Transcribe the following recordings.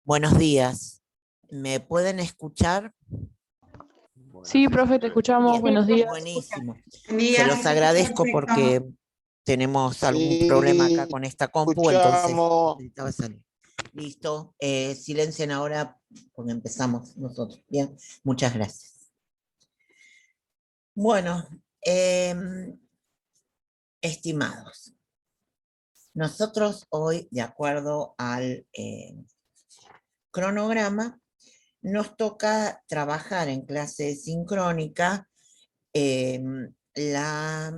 Buenos días. ¿Me pueden escuchar? Sí, profe, te escuchamos. Bien, buenos días. buenísimo. Día, Se los agradezco porque tenemos algún problema acá con esta compu, entonces necesitaba salir. Listo. Silencien ahora porque empezamos nosotros. Bien, muchas gracias. Bueno, estimados, nosotros hoy, de acuerdo al cronograma, nos toca trabajar en clase sincrónica la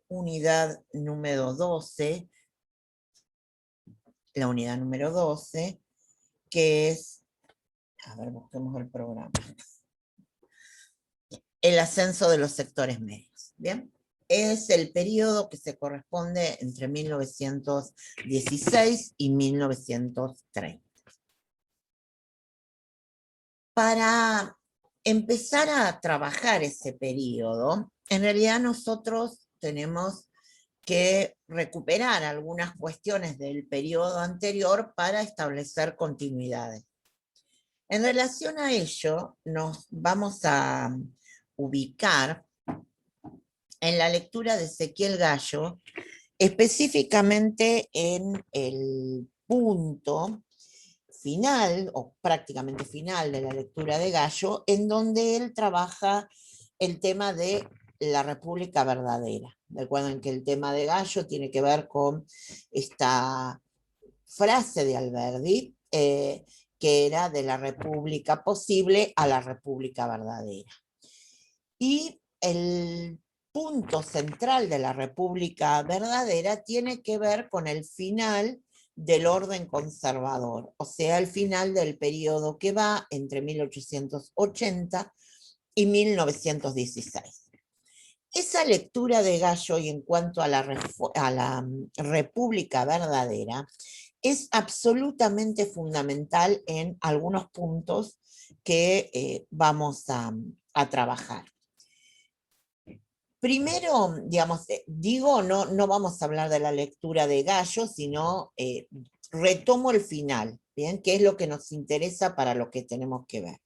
unidad número 12, que es, a ver, busquemos el programa, el ascenso de los sectores medios, ¿bien? Es el periodo que se corresponde entre 1916 y 1930. Para empezar a trabajar ese periodo, en realidad nosotros tenemos que recuperar algunas cuestiones del periodo anterior para establecer continuidades. En relación a ello, nos vamos a ubicar en la lectura de Ezequiel Gallo, específicamente en el punto final, o prácticamente final de la lectura de Gallo, en donde él trabaja el tema de la República verdadera. Recuerden que el tema de Gallo tiene que ver con esta frase de Alberdi, que era de la República posible a la República verdadera. Y el punto central de la República verdadera tiene que ver con el final del orden conservador, o sea, el final del periodo que va entre 1880 y 1916. Esa lectura de Gallo y en cuanto a la República verdadera es absolutamente fundamental en algunos puntos que vamos a trabajar. Primero, digamos, no vamos a hablar de la lectura de Gallo, sino retomo el final, ¿bien? Que es lo que nos interesa para lo que tenemos que ver.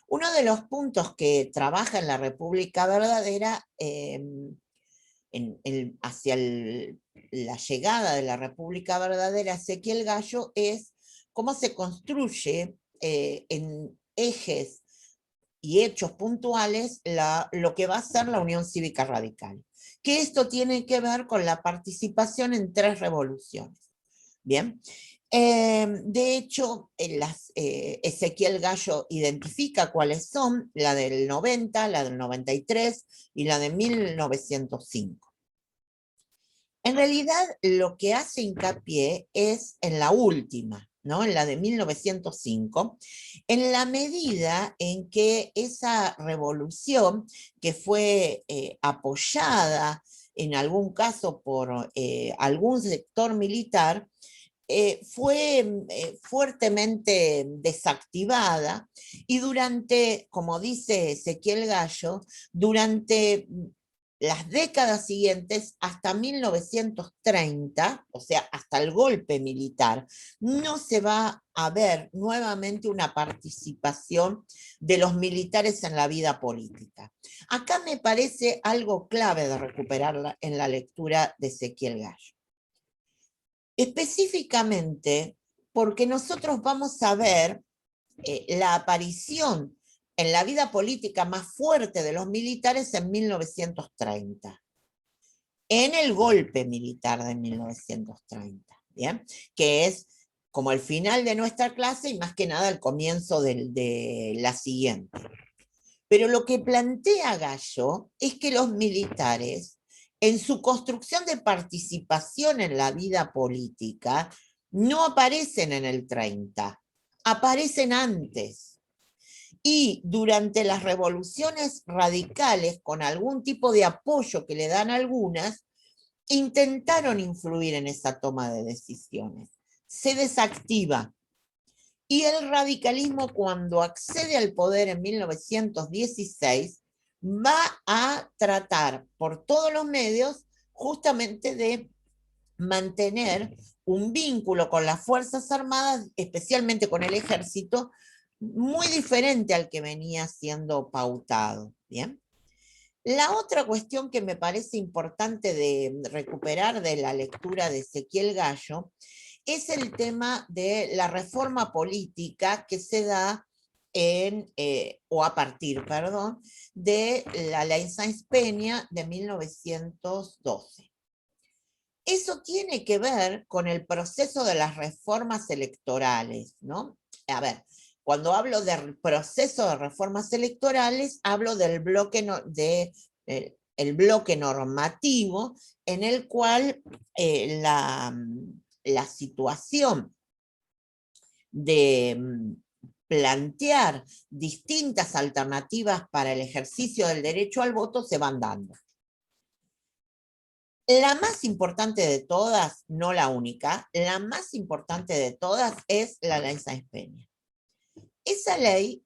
Uno de los puntos que trabaja en la República Verdadera, hacia la llegada de la República Verdadera, Ezequiel Gallo, es cómo se construye en ejes y hechos puntuales lo que va a ser la Unión Cívica Radical. Que esto tiene que ver con la participación en 3 revoluciones. Bien. De hecho, Ezequiel Gallo identifica cuáles son, la del 90, la del 93 y la de 1905. En realidad, lo que hace hincapié es en la última, ¿no? En la de 1905, en la medida en que esa revolución, que fue apoyada en algún caso por algún sector militar, fue fuertemente desactivada y durante, como dice Ezequiel Gallo, durante las décadas siguientes, hasta 1930, o sea, hasta el golpe militar, no se va a ver nuevamente una participación de los militares en la vida política. Acá me parece algo clave de recuperar en la lectura de Ezequiel Gallo. Específicamente porque nosotros vamos a ver la aparición en la vida política más fuerte de los militares en 1930, en el golpe militar de 1930, ¿bien? Que es como el final de nuestra clase y más que nada el comienzo de la siguiente. Pero lo que plantea Gallo es que los militares, en su construcción de participación en la vida política, no aparecen en el 30, aparecen antes. Y durante las revoluciones radicales, con algún tipo de apoyo que le dan algunas, intentaron influir en esa toma de decisiones. Se desactiva. Y el radicalismo, cuando accede al poder en 1916, va a tratar por todos los medios justamente de mantener un vínculo con las Fuerzas Armadas, especialmente con el ejército, muy diferente al que venía siendo pautado. ¿Bien? La otra cuestión que me parece importante de recuperar de la lectura de Ezequiel Gallo es el tema de la reforma política que se da a partir, de la ley Sáenz Peña de 1912. Eso tiene que ver con el proceso de las reformas electorales, ¿no? A ver, cuando hablo del proceso de reformas electorales, hablo del bloque, el bloque normativo en el cual la situación de plantear distintas alternativas para el ejercicio del derecho al voto se van dando. La más importante de todas, no la única, la más importante de todas es la ley Sáenz Peña. Esa ley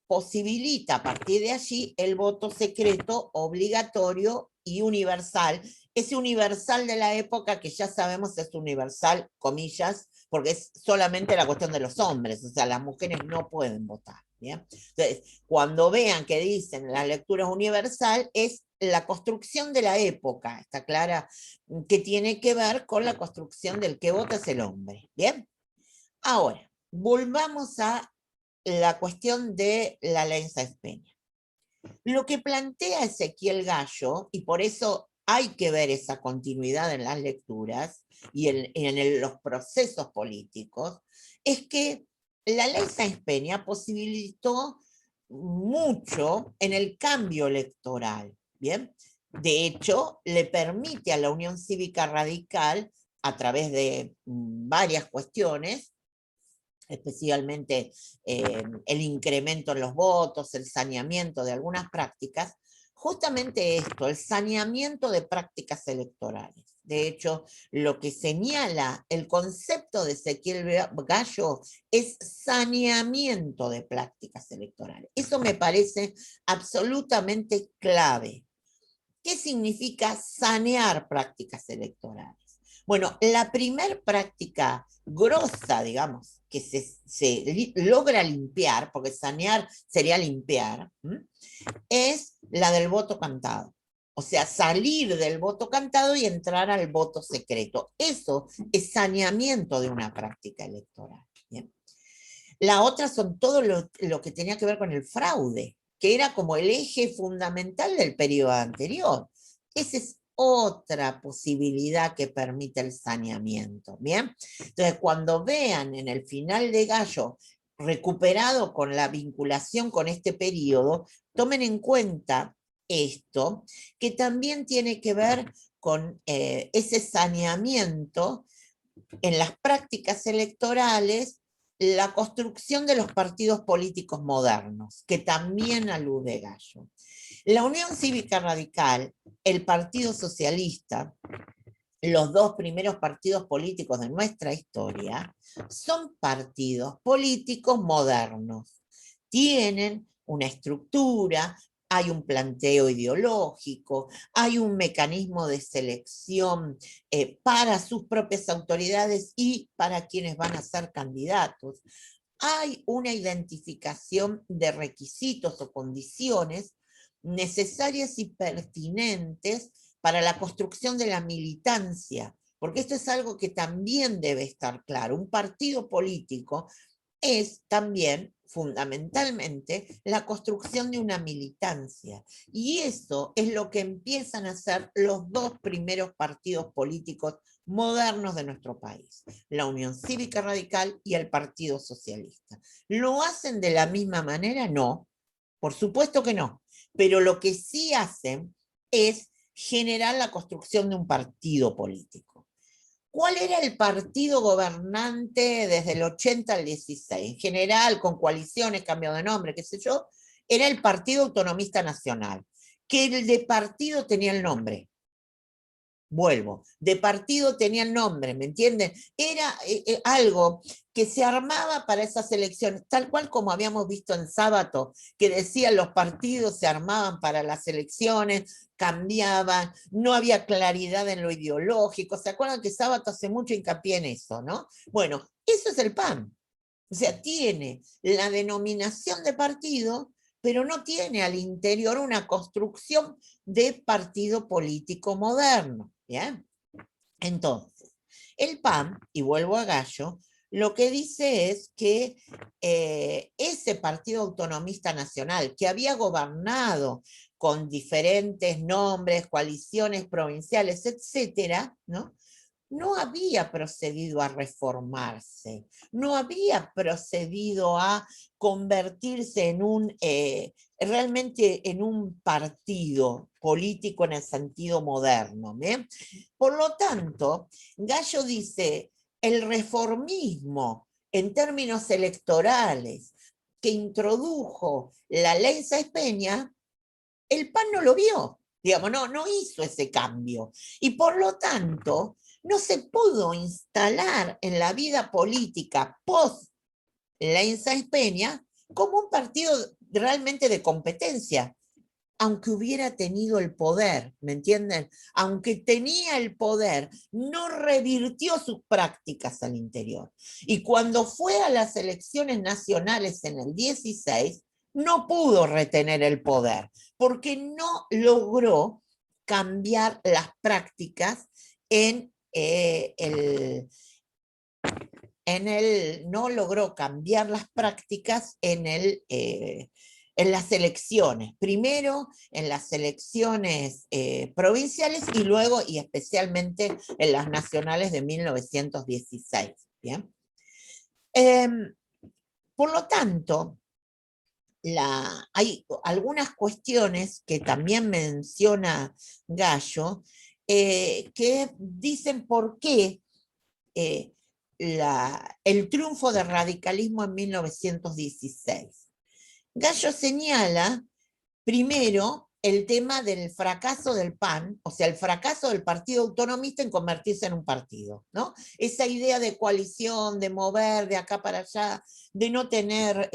posibilita a partir de allí el voto secreto obligatorio y universal. Ese universal de la época que ya sabemos es universal, comillas, porque es solamente la cuestión de los hombres, o sea, las mujeres no pueden votar. ¿Bien? Entonces, cuando vean que dicen la lectura es universal, es la construcción de la época, está clara, que tiene que ver con la construcción del que vota es el hombre. ¿Bien? Ahora, volvamos a la cuestión de la ley Sáenz Peña. Lo que plantea Ezequiel Gallo, y por eso hay que ver esa continuidad en las lecturas y en los procesos políticos, es que la ley Sáenz Peña posibilitó mucho en el cambio electoral, ¿bien? De hecho, le permite a la Unión Cívica Radical, a través de varias cuestiones, especialmente el incremento en los votos, el saneamiento de algunas prácticas, justamente esto, el saneamiento de prácticas electorales. De hecho, lo que señala el concepto de Ezequiel Gallo es saneamiento de prácticas electorales. Eso me parece absolutamente clave. ¿Qué significa sanear prácticas electorales? Bueno, la primer práctica grosa, digamos, que se logra limpiar, porque sanear sería limpiar, es la del voto cantado. O sea, salir del voto cantado y entrar al voto secreto. Eso es saneamiento de una práctica electoral. ¿Bien? La otra son todo lo que tenía que ver con el fraude, que era como el eje fundamental del periodo anterior. Esa es otra posibilidad que permite el saneamiento. ¿Bien? Entonces, cuando vean en el final de Gallo recuperado con la vinculación con este periodo, tomen en cuenta esto, que también tiene que ver con ese saneamiento en las prácticas electorales, la construcción de los partidos políticos modernos, que también alude Gallo. La Unión Cívica Radical, el Partido Socialista, los dos primeros partidos políticos de nuestra historia, son partidos políticos modernos. Tienen una estructura, hay un planteo ideológico, hay un mecanismo de selección para sus propias autoridades y para quienes van a ser candidatos. Hay una identificación de requisitos o condiciones necesarias y pertinentes para la construcción de la militancia, porque esto es algo que también debe estar claro. Un partido político es también fundamentalmente la construcción de una militancia. Y eso es lo que empiezan a hacer los dos primeros partidos políticos modernos de nuestro país, la Unión Cívica Radical y el Partido Socialista. ¿Lo hacen de la misma manera? No, por supuesto que no, pero lo que sí hacen es generar la construcción de un partido político. ¿Cuál era el partido gobernante desde el 80 al 16? En general, con coaliciones, cambio de nombre, qué sé yo, era el Partido Autonomista Nacional, que el de partido tenía el nombre. Vuelvo, de partido tenía el nombre, ¿me entienden? Era algo que se armaba para esas elecciones, tal cual como habíamos visto en Sábato, que decían los partidos se armaban para las elecciones, cambiaban, no había claridad en lo ideológico. ¿Se acuerdan que Sábato hace mucho hincapié en eso, no? Bueno, eso es el PAN. O sea, tiene la denominación de partido, pero no tiene al interior una construcción de partido político moderno. ¿Bien? Entonces, el PAN, y vuelvo a Gallo, lo que dice es que ese Partido Autonomista Nacional, que había gobernado con diferentes nombres, coaliciones provinciales, etcétera, ¿no? No había procedido a reformarse, no había procedido a convertirse en realmente en un partido político en el sentido moderno. ¿Bien? Por lo tanto, Gallo dice, el reformismo en términos electorales que introdujo la ley Sáenz Peña, el PAN no lo vio, digamos, no hizo ese cambio. Y por lo tanto, no se pudo instalar en la vida política post ley Sáenz Peña como un partido realmente de competencia, aunque hubiera tenido el poder, ¿me entienden? Aunque tenía el poder, no revirtió sus prácticas al interior. Y cuando fue a las elecciones nacionales en el 16, no pudo retener el poder, porque no logró cambiar las prácticas no logró cambiar las prácticas en las elecciones, primero en las elecciones provinciales y luego y especialmente en las nacionales de 1916. ¿Bien? Por lo tanto, hay algunas cuestiones que también menciona Gallo que dicen por qué el triunfo del radicalismo en 1916. Gallo señala, primero, el tema del fracaso del PAN, o sea, el fracaso del partido autonomista en convertirse en un partido, ¿no? Esa idea de coalición, de mover de acá para allá, de no tener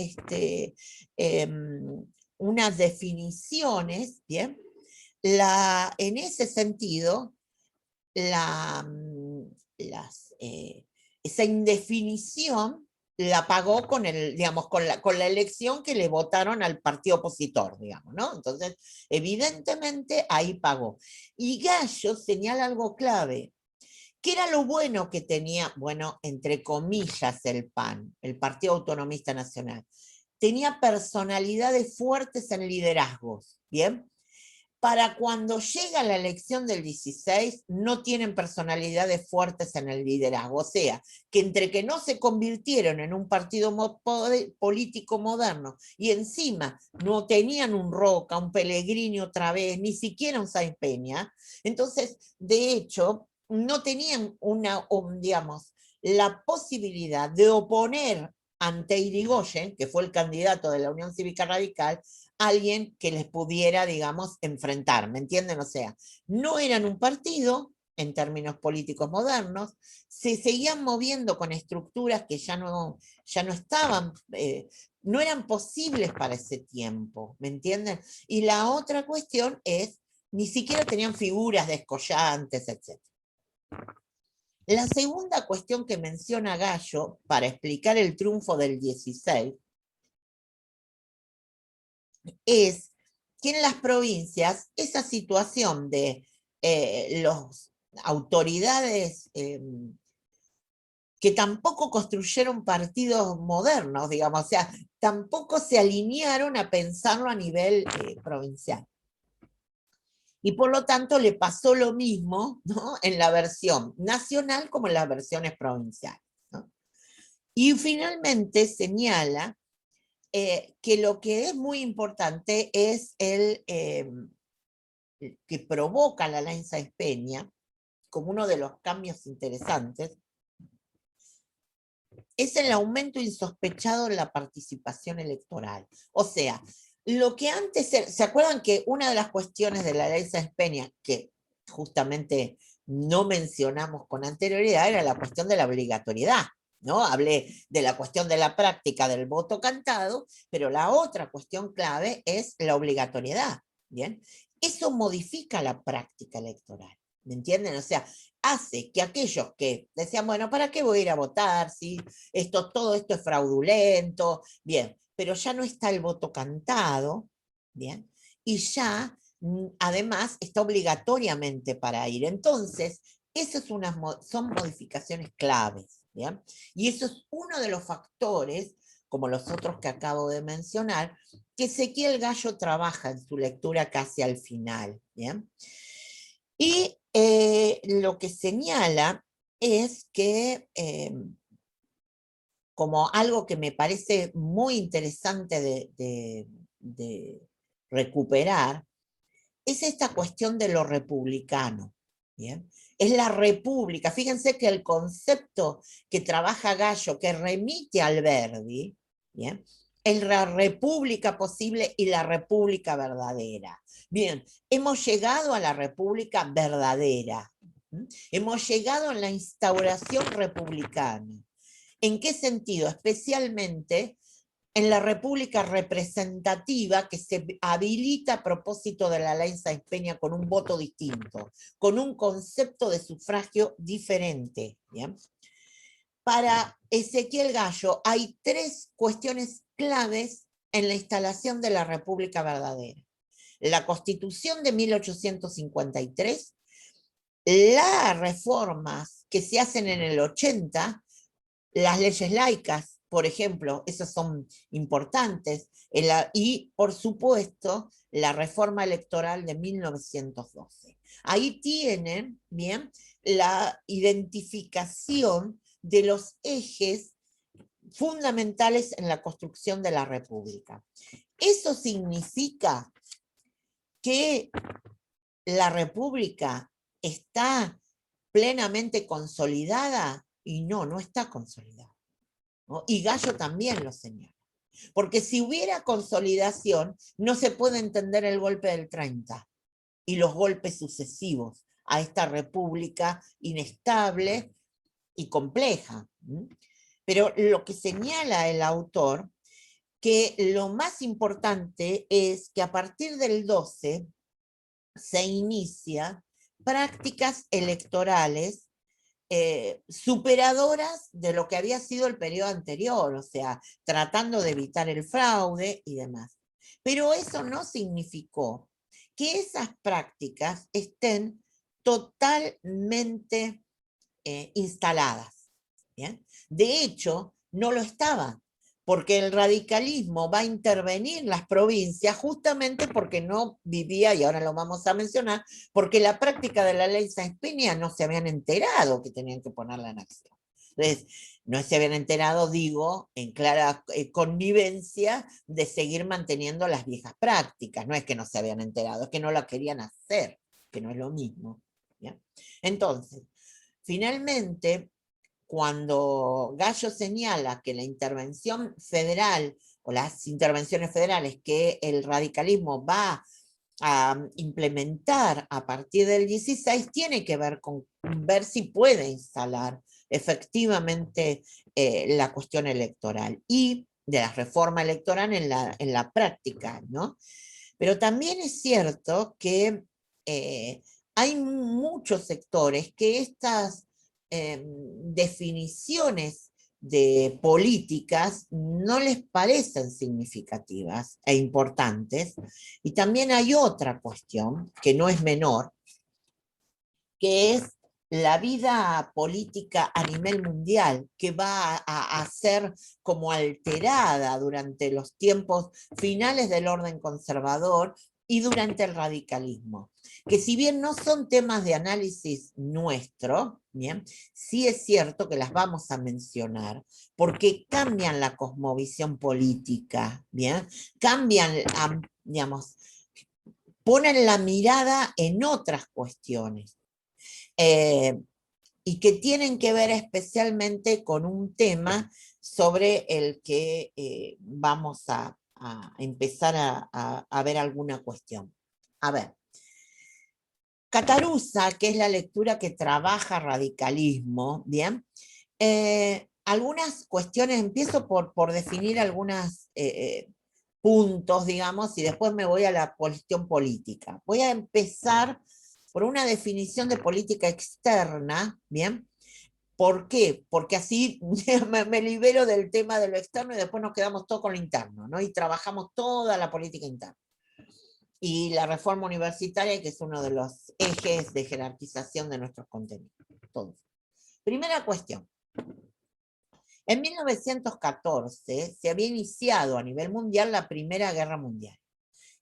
unas definiciones, ¿bien? En ese sentido, esa indefinición la pagó con digamos, con la elección que le votaron al partido opositor, digamos, ¿no? Entonces, evidentemente, ahí pagó. Y Gallo señala algo clave. ¿Qué era lo bueno que tenía, bueno, entre comillas, el PAN, el Partido Autonomista Nacional? Tenía personalidades fuertes en liderazgos, ¿bien? Para cuando llega la elección del 16, no tienen personalidades fuertes en el liderazgo. O sea, que entre que no se convirtieron en un partido político moderno y encima no tenían un Roca, un Pellegrini otra vez, ni siquiera un Sáenz Peña, entonces, de hecho, no tenían digamos, la posibilidad de oponer ante Irigoyen, que fue el candidato de la Unión Cívica Radical, alguien que les pudiera, digamos, enfrentar, ¿me entienden? O sea, no eran un partido en términos políticos modernos, se seguían moviendo con estructuras que ya no estaban, no eran posibles para ese tiempo, ¿me entienden? Y la otra cuestión es, ni siquiera tenían figuras descollantes, etc. La segunda cuestión que menciona Gallo para explicar el triunfo del 16 es que en las provincias esa situación de las autoridades que tampoco construyeron partidos modernos, digamos, o sea, tampoco se alinearon a pensarlo a nivel provincial. Y por lo tanto le pasó lo mismo, ¿no?, en la versión nacional como en las versiones provinciales, ¿no? Y finalmente señala que lo que es muy importante es que provoca la ley Sáenz Peña, como uno de los cambios interesantes, es el aumento insospechado en la participación electoral. O sea, lo que antes, ¿se acuerdan que una de las cuestiones de la ley Sáenz Peña, que justamente no mencionamos con anterioridad, era la cuestión de la obligatoriedad, ¿no? Hablé de la cuestión de la práctica del voto cantado, pero la otra cuestión clave es la obligatoriedad, ¿bien? Eso modifica la práctica electoral, ¿me entienden? O sea, hace que aquellos que decían, bueno, ¿para qué voy a ir a votar si todo esto es fraudulento? Bien, pero ya no está el voto cantado, ¿bien? Y ya, además, está obligatoriamente para ir. Entonces, esas son modificaciones claves, ¿bien? Y eso es uno de los factores, como los otros que acabo de mencionar, que Ezequiel Gallo trabaja en su lectura casi al final, ¿bien? Y lo que señala es que, como algo que me parece muy interesante de recuperar, es esta cuestión de lo republicano, ¿bien? Es la república. Fíjense que el concepto que trabaja Gallo, que remite a Alberdi, ¿bien?, es la república posible y la república verdadera. Bien, hemos llegado a la república verdadera. Hemos llegado a la instauración republicana. ¿En qué sentido? Especialmente en la república representativa que se habilita a propósito de la ley Sáenz Peña con un voto distinto, con un concepto de sufragio diferente, ¿bien? Para Ezequiel Gallo hay tres cuestiones claves en la instalación de la república verdadera: la Constitución de 1853, las reformas que se hacen en el 80, las leyes laicas, por ejemplo, esas son importantes, y por supuesto la reforma electoral de 1912. Ahí tienen, bien, la identificación de los ejes fundamentales en la construcción de la República. Eso significa que la República está plenamente consolidada, y no está consolidada, ¿no? Y Gallo también lo señala. Porque si hubiera consolidación, no se puede entender el golpe del 30 y los golpes sucesivos a esta república inestable y compleja. Pero lo que señala el autor, que lo más importante es que a partir del 12 se inicia prácticas electorales superadoras de lo que había sido el periodo anterior, o sea, tratando de evitar el fraude y demás. Pero eso no significó que esas prácticas estén totalmente instaladas. ¿Bien? De hecho, no lo estaban, porque el radicalismo va a intervenir en las provincias justamente porque no vivía, y ahora lo vamos a mencionar, porque la práctica de la ley Sáenz Peña no se habían enterado que tenían que ponerla en acción. Entonces, no se habían enterado, digo, en clara connivencia de seguir manteniendo las viejas prácticas. No es que no se habían enterado, es que no la querían hacer, que no es lo mismo. ¿Bien? Entonces, finalmente, cuando Gallo señala que la intervención federal o las intervenciones federales que el radicalismo va a implementar a partir del 16 tiene que ver con ver si puede instalar efectivamente la cuestión electoral y de la reforma electoral en la práctica, ¿no? Pero también es cierto que hay muchos sectores que estas definiciones de políticas no les parecen significativas e importantes. Y también hay otra cuestión, que no es menor, que es la vida política a nivel mundial, que va a ser como alterada durante los tiempos finales del orden conservador y durante el radicalismo, que si bien no son temas de análisis nuestro, ¿bien? Sí es cierto que las vamos a mencionar, porque cambian la cosmovisión política, ¿bien? Cambian, digamos, ponen la mirada en otras cuestiones. Y que tienen que ver especialmente con un tema sobre el que vamos a empezar a ver alguna cuestión. A ver, Catarusa, que es la lectura que trabaja radicalismo, ¿bien? Algunas cuestiones, empiezo por definir algunos puntos, digamos, y después me voy a la cuestión política. Voy a empezar por una definición de política externa, ¿bien? ¿Por qué? Porque así me libero del tema de lo externo y después nos quedamos todos con lo interno, ¿no? Y trabajamos toda la política interna. Y la reforma universitaria, que es uno de los ejes de jerarquización de nuestros contenidos. Entonces, primera cuestión. En 1914 se había iniciado a nivel mundial la Primera Guerra Mundial.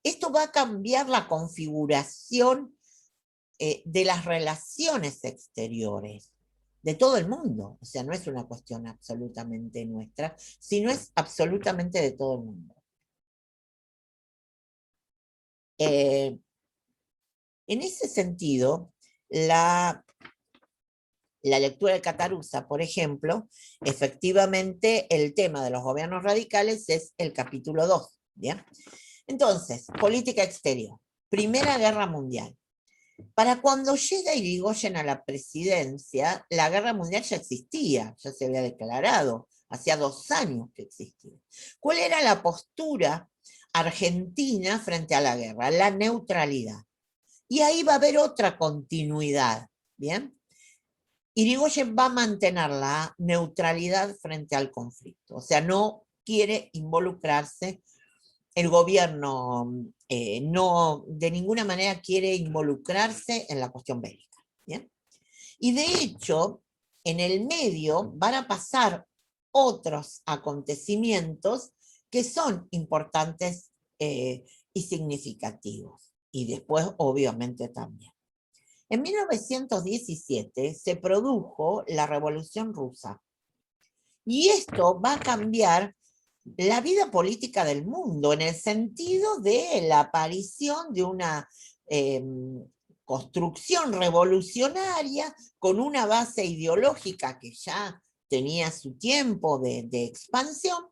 Esto va a cambiar la configuración de las relaciones exteriores de todo el mundo. O sea, no es una cuestión absolutamente nuestra, sino es absolutamente de todo el mundo. En ese sentido, la lectura de Catarusa, por ejemplo, efectivamente el tema de los gobiernos radicales es el capítulo 2. ¿Bien? Entonces, política exterior. Primera Guerra Mundial. Para cuando llega Irigoyen a la presidencia, la guerra mundial ya existía, ya se había declarado, hacía 2 años que existía. ¿Cuál era la postura argentina frente a la guerra? La neutralidad. Y ahí va a haber otra continuidad, ¿bien? Irigoyen va a mantener la neutralidad frente al conflicto, o sea, no quiere involucrarse. El gobierno no de ninguna manera quiere involucrarse en la cuestión bélica. ¿Bien? Y de hecho, en el medio van a pasar otros acontecimientos que son importantes y significativos. Y después, obviamente, también. En 1917 se produjo la Revolución Rusa. Y esto va a cambiar la vida política del mundo, en el sentido de la aparición de una construcción revolucionaria con una base ideológica que ya tenía su tiempo de expansión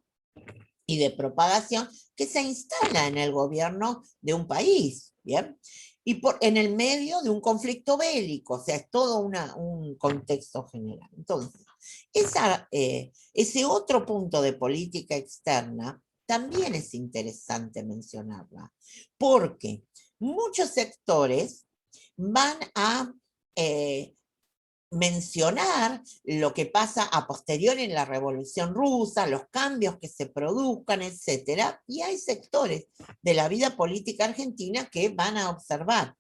y de propagación que se instala en el gobierno de un país, ¿bien? Y en el medio de un conflicto bélico, o sea, es todo un contexto general. Entonces, ese otro punto de política externa también es interesante mencionarla, porque muchos sectores van a mencionar lo que pasa a posteriori en la Revolución Rusa, los cambios que se produzcan, etcétera, y hay sectores de la vida política argentina que van a observar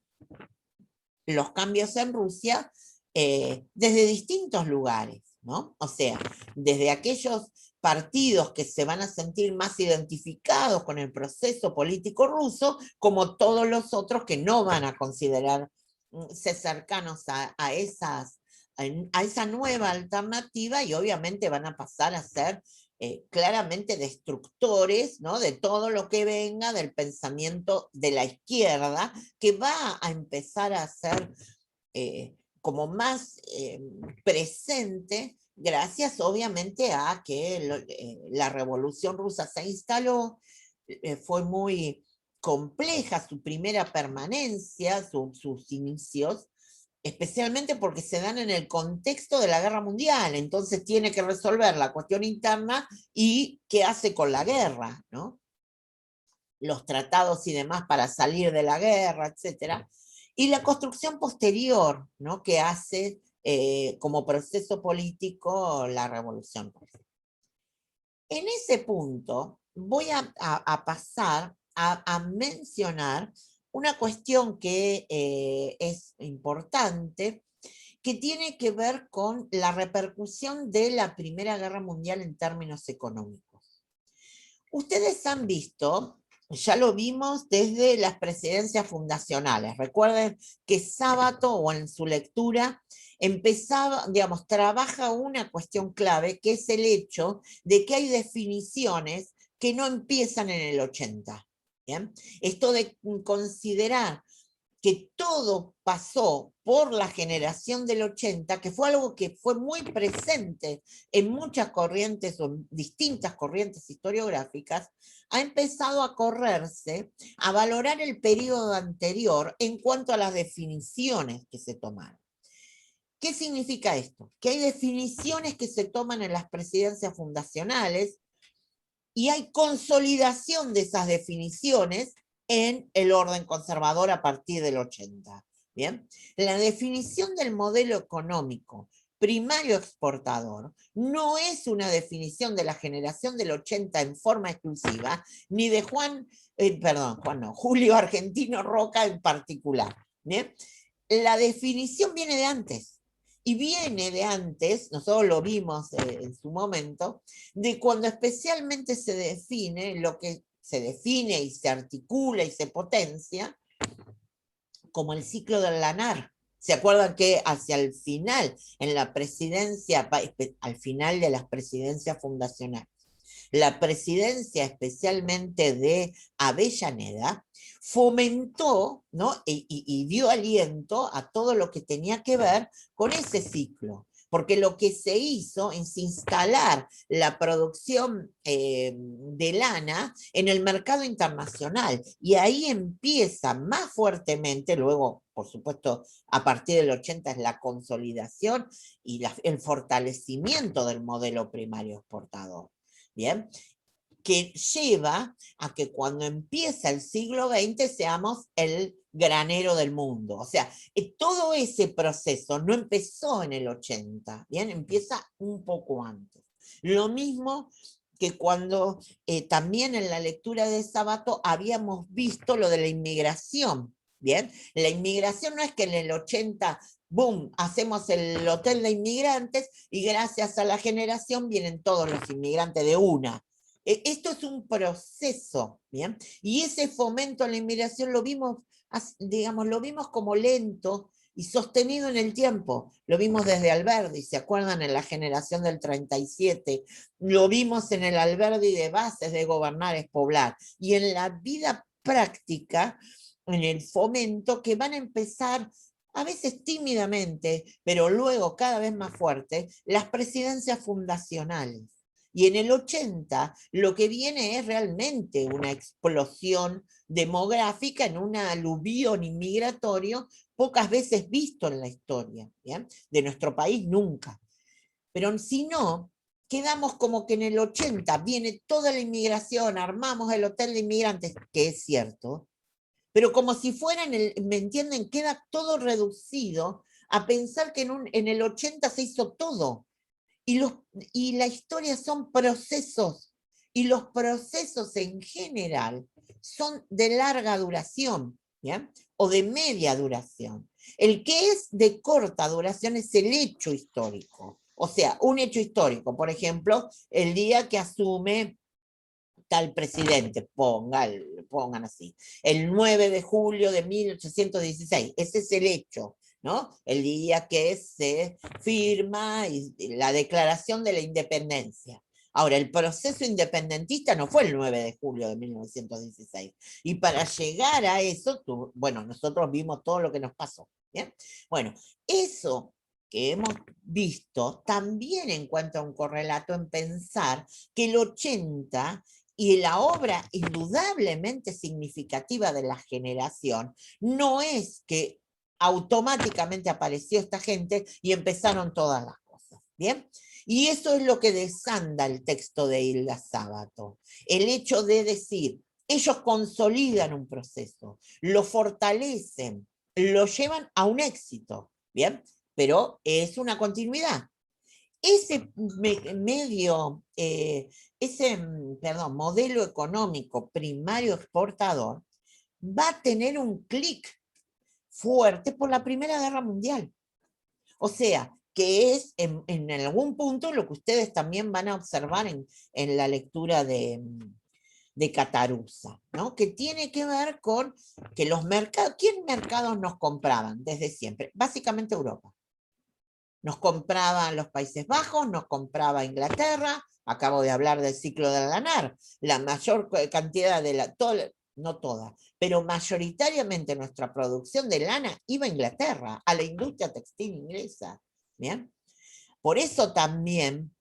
los cambios en Rusia desde distintos lugares, ¿no? O sea, desde aquellos partidos que se van a sentir más identificados con el proceso político ruso, como todos los otros que no van a considerar ser cercanos a esa nueva alternativa y obviamente van a pasar a ser claramente destructores, ¿no? De todo lo que venga del pensamiento de la izquierda, que va a empezar a ser como más presente, gracias obviamente a que la Revolución Rusa se instaló, fue muy compleja su primera permanencia, sus inicios, especialmente porque se dan en el contexto de la guerra mundial, entonces tiene que resolver la cuestión interna y qué hace con la guerra, ¿no? Los tratados y demás para salir de la guerra, etcétera, y la construcción posterior, ¿no? Que hace como proceso político la Revolución Rusa. En ese punto voy a pasar a mencionar una cuestión que es importante, que tiene que ver con la repercusión de la Primera Guerra Mundial en términos económicos. Ustedes han visto, ya lo vimos desde las presidencias fundacionales. Recuerden que Sábato, o en su lectura, empezaba, digamos, trabaja una cuestión clave, que es el hecho de que hay definiciones que no empiezan en el 80. ¿Bien? Esto de considerar que todo pasó por la generación del 80, que fue algo que fue muy presente en muchas corrientes o distintas corrientes historiográficas, ha empezado a correrse, a valorar el periodo anterior en cuanto a las definiciones que se tomaron. ¿Qué significa esto? Que hay definiciones que se toman en las presidencias fundacionales y hay consolidación de esas definiciones en el orden conservador a partir del 80. ¿Bien? La definición del modelo económico primario exportador no es una definición de la generación del 80 en forma exclusiva, ni de Julio Argentino Roca en particular. ¿Bien? La definición viene de antes. Y viene de antes, nosotros lo vimos en su momento, de cuando especialmente se define lo que se define y se articula y se potencia como el ciclo del lanar. ¿Se acuerdan que hacia el final, en la presidencia, al final de las presidencias fundacionales, la presidencia especialmente de Avellaneda fomentó, ¿no? y dio aliento a todo lo que tenía que ver con ese ciclo? Porque lo que se hizo es instalar la producción de lana en el mercado internacional, y ahí empieza más fuertemente, luego, por supuesto, a partir del 80 es la consolidación y el fortalecimiento del modelo primario exportador. ¿Bien? Que lleva a que cuando empieza el siglo XX seamos el granero del mundo. O sea, todo ese proceso no empezó en el 80, ¿bien? Empieza un poco antes. Lo mismo que cuando también en la lectura de Sábato habíamos visto lo de la inmigración, ¿bien? La inmigración no es que en el 80 boom, hacemos el hotel de inmigrantes y gracias a la generación vienen todos los inmigrantes de una. Esto es un proceso, ¿bien? Y ese fomento a la inmigración lo vimos, digamos, lo vimos como lento y sostenido en el tiempo. Lo vimos desde Alberdi, ¿se acuerdan? En la generación del 37. Lo vimos en el Alberdi de bases de Gobernar es Poblar. Y en la vida práctica, en el fomento, que van a empezar a veces tímidamente, pero luego cada vez más fuerte, las presidencias fundacionales. Y en el 80 lo que viene es realmente una explosión demográfica en un aluvión inmigratorio pocas veces visto en la historia, ¿bien? De nuestro país nunca. Pero si no, quedamos como que en el 80 viene toda la inmigración, armamos el hotel de inmigrantes, que es cierto, pero como si fueran, ¿me entienden? Queda todo reducido a pensar que en el 80 se hizo todo. Y la historia son procesos, y los procesos en general son de larga duración, ¿ya? O de media duración. El que es de corta duración es el hecho histórico. O sea, un hecho histórico, por ejemplo, el día que asume tal presidente, pongan así, el 9 de julio de 1816, ese es el hecho, ¿no? El día que se firma la declaración de la independencia. Ahora, el proceso independentista no fue el 9 de julio de 1916. Y para llegar a eso, bueno, nosotros vimos todo lo que nos pasó. ¿Bien? Bueno, eso que hemos visto también encuentra un correlato en pensar que el 80 y la obra indudablemente significativa de la generación no es que automáticamente apareció esta gente y empezaron todas las cosas, ¿bien? Y eso es lo que desanda el texto de Hilda Sábato. El hecho de decir, ellos consolidan un proceso, lo fortalecen, lo llevan a un éxito, ¿bien? Pero es una continuidad. Ese medio, perdón, modelo económico primario exportador va a tener un clic fuerte por la Primera Guerra Mundial. O sea, que es en algún punto lo que ustedes también van a observar en la lectura de Catarusa, ¿no? Que tiene que ver con que los mercados, ¿quién mercados nos compraban desde siempre? Básicamente Europa. Nos compraban los Países Bajos, nos compraba Inglaterra, acabo de hablar del ciclo del lanar, la mayor cantidad de no toda, pero mayoritariamente nuestra producción de lana iba a Inglaterra, a la industria textil inglesa. ¿Bien? Por eso también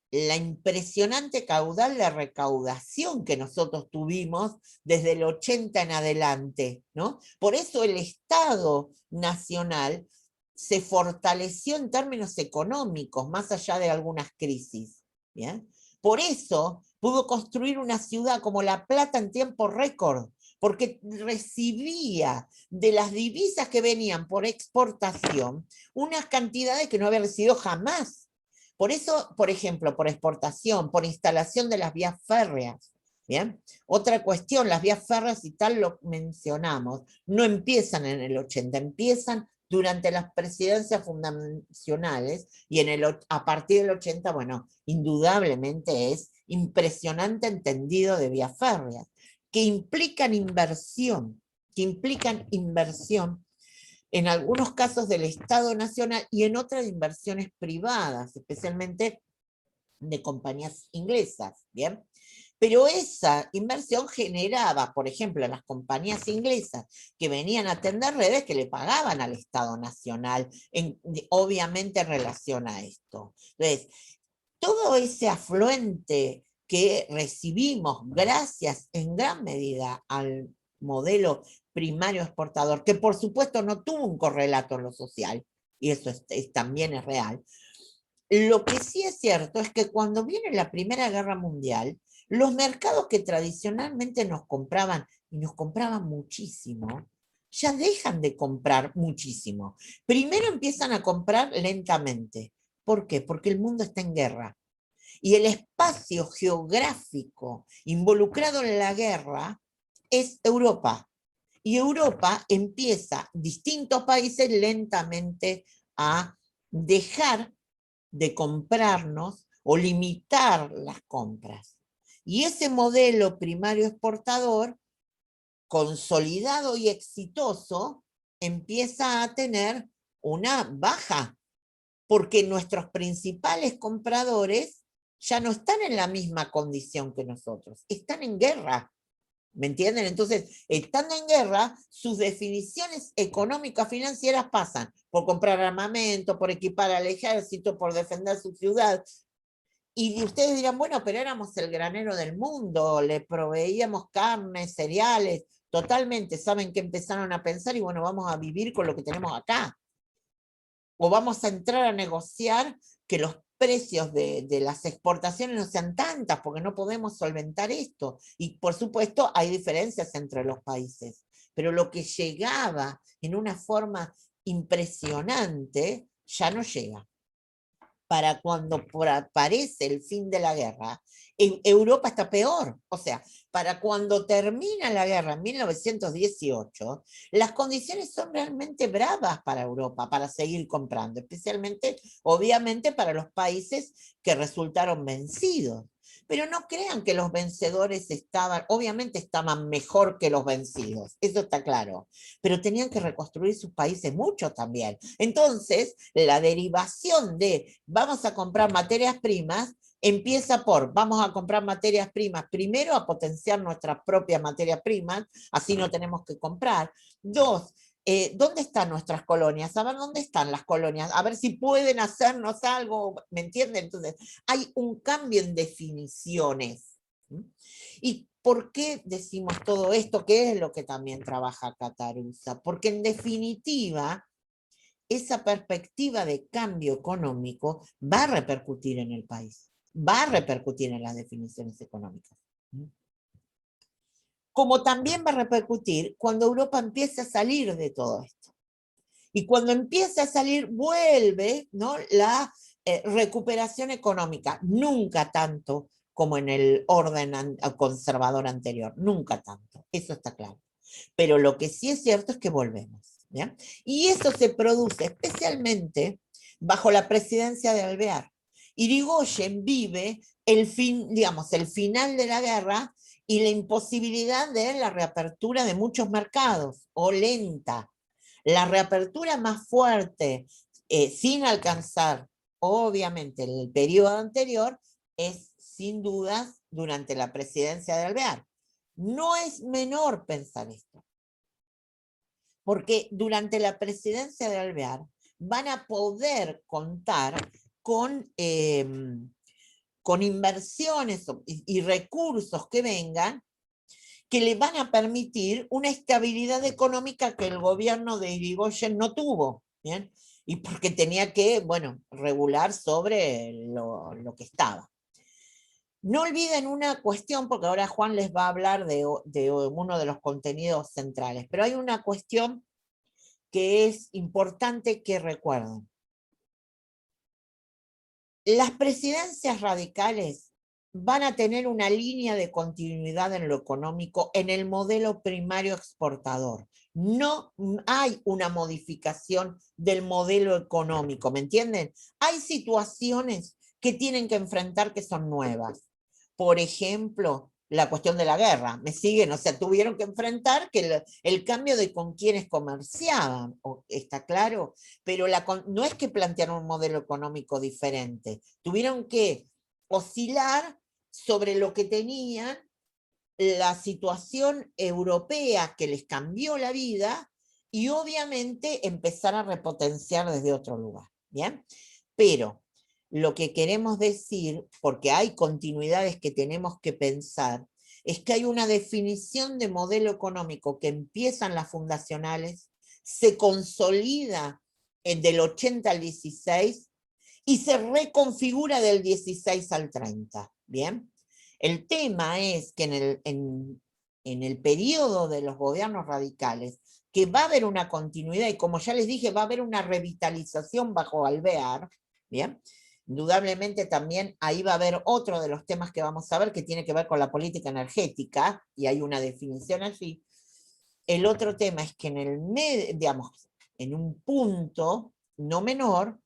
la impresionante caudal de recaudación que nosotros tuvimos desde el 80 en adelante, ¿no? Por eso el Estado Nacional se fortaleció en términos económicos, más allá de algunas crisis, ¿bien? Por eso pudo construir una ciudad como La Plata en tiempo récord, porque recibía de las divisas que venían por exportación unas cantidades que no había recibido jamás. Por eso, por ejemplo, por exportación, por instalación de las vías férreas. ¿Bien? Otra cuestión, las vías férreas y tal lo mencionamos, no empiezan en el 80, empiezan durante las presidencias fundacionales y a partir del 80, bueno, indudablemente es impresionante entendido de vías férreas, que implican inversión, en algunos casos del Estado Nacional y en otras de inversiones privadas, especialmente de compañías inglesas, ¿bien? Pero esa inversión generaba, por ejemplo, las compañías inglesas que venían a atender redes que le pagaban al Estado Nacional, obviamente en relación a esto. Entonces, todo ese afluente que recibimos gracias en gran medida al modelo primario exportador, que por supuesto no tuvo un correlato en lo social, y eso también es real. Lo que sí es cierto es que cuando viene la Primera Guerra Mundial, los mercados que tradicionalmente nos compraban, y nos compraban muchísimo, ya dejan de comprar muchísimo. Primero empiezan a comprar lentamente. ¿Por qué? Porque el mundo está en guerra. Y el espacio geográfico involucrado en la guerra es Europa. Y Europa empieza, distintos países, lentamente a dejar de comprarnos o limitar las compras. Y ese modelo primario exportador, consolidado y exitoso, empieza a tener una baja, porque nuestros principales compradores ya no están en la misma condición que nosotros, están en guerra. ¿Me entienden? Entonces, estando en guerra, sus definiciones económicas financieras pasan por comprar armamento, por equipar al ejército, por defender su ciudad. Y ustedes dirán, bueno, pero éramos el granero del mundo, le proveíamos carne, cereales, totalmente. Saben que empezaron a pensar y bueno, vamos a vivir con lo que tenemos acá. O vamos a entrar a negociar que los precios de las exportaciones no sean tantas, porque no podemos solventar esto. Y por supuesto hay diferencias entre los países, pero lo que llegaba en una forma impresionante ya no llega. Para cuando aparece el fin de la guerra, Europa está peor. O sea, para cuando termina la guerra en 1918, las condiciones son realmente bravas para Europa, para seguir comprando, especialmente, obviamente, para los países que resultaron vencidos. Pero no crean que los vencedores obviamente estaban mejor que los vencidos, eso está claro, pero tenían que reconstruir sus países mucho también. Entonces, la derivación de vamos a comprar materias primas empieza por, vamos a comprar materias primas, primero a potenciar nuestras propias materias primas, así no tenemos que comprar. Dos, ¿dónde están nuestras colonias? A ver dónde están las colonias, a ver si pueden hacernos algo, ¿me entienden? Entonces, hay un cambio en definiciones. ¿Y por qué decimos todo esto? ¿Qué es lo que también trabaja Catarusa? Porque en definitiva, esa perspectiva de cambio económico va a repercutir en el país, va a repercutir en las definiciones económicas. Como también va a repercutir cuando Europa empiece a salir de todo esto. Y cuando empiece a salir, vuelve, ¿no?, la recuperación económica, nunca tanto como en el orden conservador anterior, nunca tanto, eso está claro. Pero lo que sí es cierto es que volvemos. ¿Ya? Y eso se produce especialmente bajo la presidencia de Alvear. Irigoyen vive el final de la guerra y la imposibilidad de la reapertura de muchos mercados, o lenta. La reapertura más fuerte, sin alcanzar, obviamente, el periodo anterior, es sin dudas durante la presidencia de Alvear. No es menor pensar esto, porque durante la presidencia de Alvear van a poder contar con inversiones y recursos que vengan que le van a permitir una estabilidad económica que el gobierno de Irigoyen no tuvo, ¿bien? Y porque tenía que, bueno, regular sobre lo que estaba. No olviden una cuestión, porque ahora Juan les va a hablar de uno de los contenidos centrales, pero hay una cuestión que es importante que recuerden. Las presidencias radicales van a tener una línea de continuidad en lo económico en el modelo primario exportador. No hay una modificación del modelo económico, ¿me entienden? Hay situaciones que tienen que enfrentar que son nuevas. Por ejemplo, la cuestión de la guerra, ¿me siguen? O sea, tuvieron que enfrentar que el cambio de con quiénes comerciaban, ¿está claro? Pero no es que plantearon un modelo económico diferente, tuvieron que oscilar sobre lo que tenían, la situación europea que les cambió la vida y obviamente empezar a repotenciar desde otro lugar, ¿bien? Pero lo que queremos decir, porque hay continuidades que tenemos que pensar, es que hay una definición de modelo económico que empiezan las fundacionales, se consolida del 80 al 16 y se reconfigura del 16 al 30, ¿bien? El tema es que en el periodo de los gobiernos radicales, que va a haber una continuidad, y como ya les dije, va a haber una revitalización bajo Alvear, ¿bien? Indudablemente también ahí va a haber otro de los temas que vamos a ver que tiene que ver con la política energética, y hay una definición allí. El otro tema es que en un punto no menor,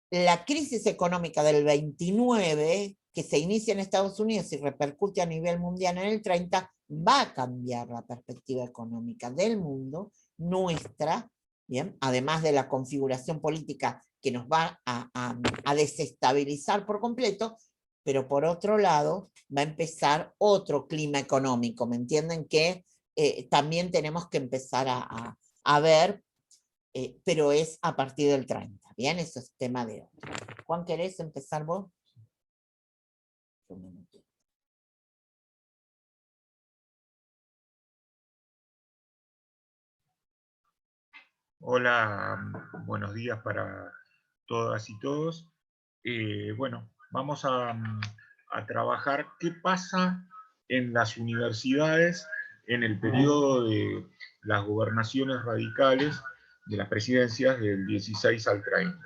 la crisis económica del 29, que se inicia en Estados Unidos y repercute a nivel mundial en el 30, va a cambiar la perspectiva económica del mundo, nuestra, ¿bien? Además de la configuración política que nos va a desestabilizar por completo, pero por otro lado va a empezar otro clima económico, ¿me entienden? Que también tenemos que empezar a ver, pero es a partir del 30, ¿bien? Eso es tema de hoy. Juan, ¿querés empezar vos? un minuto. Hola, buenos días para todas y todos. Bueno, vamos a trabajar qué pasa en las universidades en el periodo de las gobernaciones radicales de las presidencias del 16 al 30.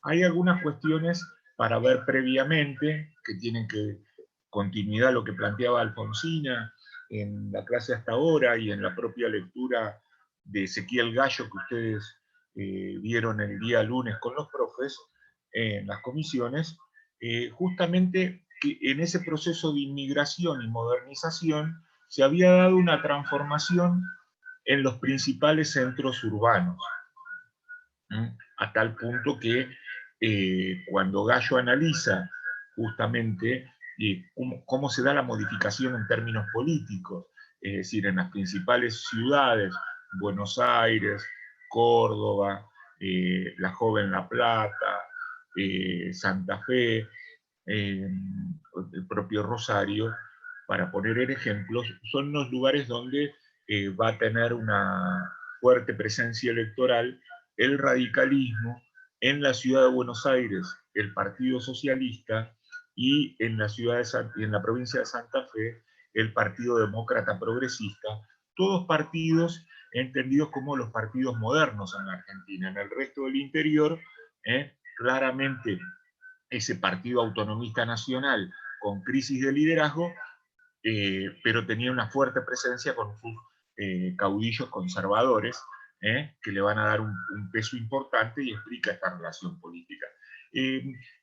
Hay algunas cuestiones para ver previamente que tienen que continuidad a lo que planteaba Alfonsina en la clase hasta ahora y en la propia lectura de Ezequiel Gallo que ustedes vieron el día lunes con los profes en las comisiones, justamente que en ese proceso de inmigración y modernización se había dado una transformación en los principales centros urbanos, a tal punto que cuando Gallo analiza justamente cómo se da la modificación en términos políticos, es decir, en las principales ciudades, Buenos Aires, Córdoba, la joven La Plata, Santa Fe, el propio Rosario, para poner ejemplos, son los lugares donde va a tener una fuerte presencia electoral el radicalismo, en la ciudad de Buenos Aires el Partido Socialista y en la provincia de Santa Fe el Partido Demócrata Progresista, todos partidos entendidos como los partidos modernos en la Argentina. En el resto del interior, claramente ese partido autonomista nacional con crisis de liderazgo, pero tenía una fuerte presencia con sus caudillos conservadores, que le van a dar un peso importante y explica esta relación política.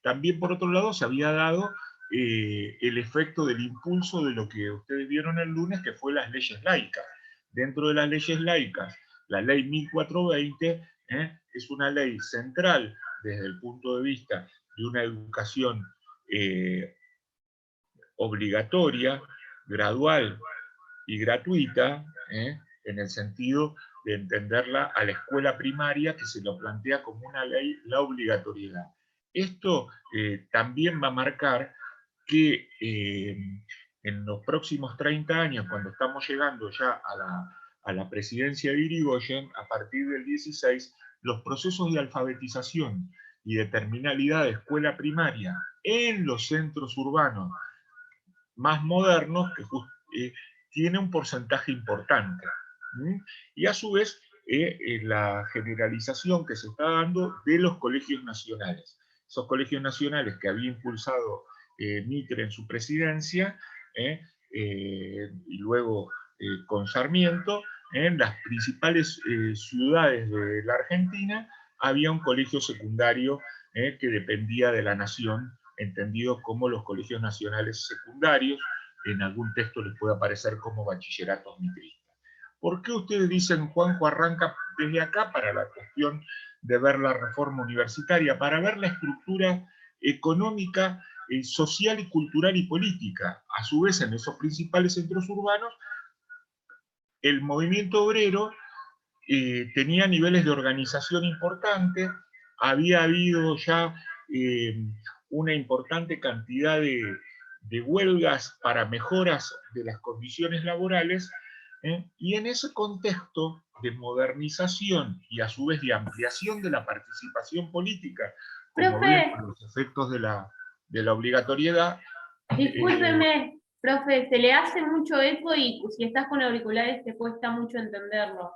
También, por otro lado, se había dado el efecto del impulso de lo que ustedes vieron el lunes, que fue las leyes laicas. Dentro de las leyes laicas, la ley 1420 es una ley central desde el punto de vista de una educación obligatoria, gradual y gratuita, en el sentido de entenderla a la escuela primaria, que se lo plantea como una ley, la obligatoriedad. Esto también va a marcar que en los próximos 30 años, cuando estamos llegando ya a la presidencia de Irigoyen, a partir del 16, los procesos de alfabetización y de terminalidad de escuela primaria en los centros urbanos más modernos tiene un porcentaje importante. Y a su vez, la generalización que se está dando de los colegios nacionales. Esos colegios nacionales que había impulsado Mitre en su presidencia, y luego con Sarmiento, en las principales ciudades de la Argentina había un colegio secundario que dependía de la nación, entendido como los colegios nacionales secundarios. En algún texto les puede aparecer como bachilleratos mitristas. ¿Por qué ustedes dicen, Juanjo, arranca desde acá para la cuestión de ver la reforma universitaria, para ver la estructura económica, social y cultural y política? A su vez, en esos principales centros urbanos, el movimiento obrero tenía niveles de organización importantes, había habido ya una importante cantidad de huelgas para mejoras de las condiciones laborales, y en ese contexto de modernización y a su vez de ampliación de la participación política, como bien con los efectos de la obligatoriedad. Discúlpeme, profe, se le hace mucho eco y si estás con auriculares te cuesta mucho entenderlo.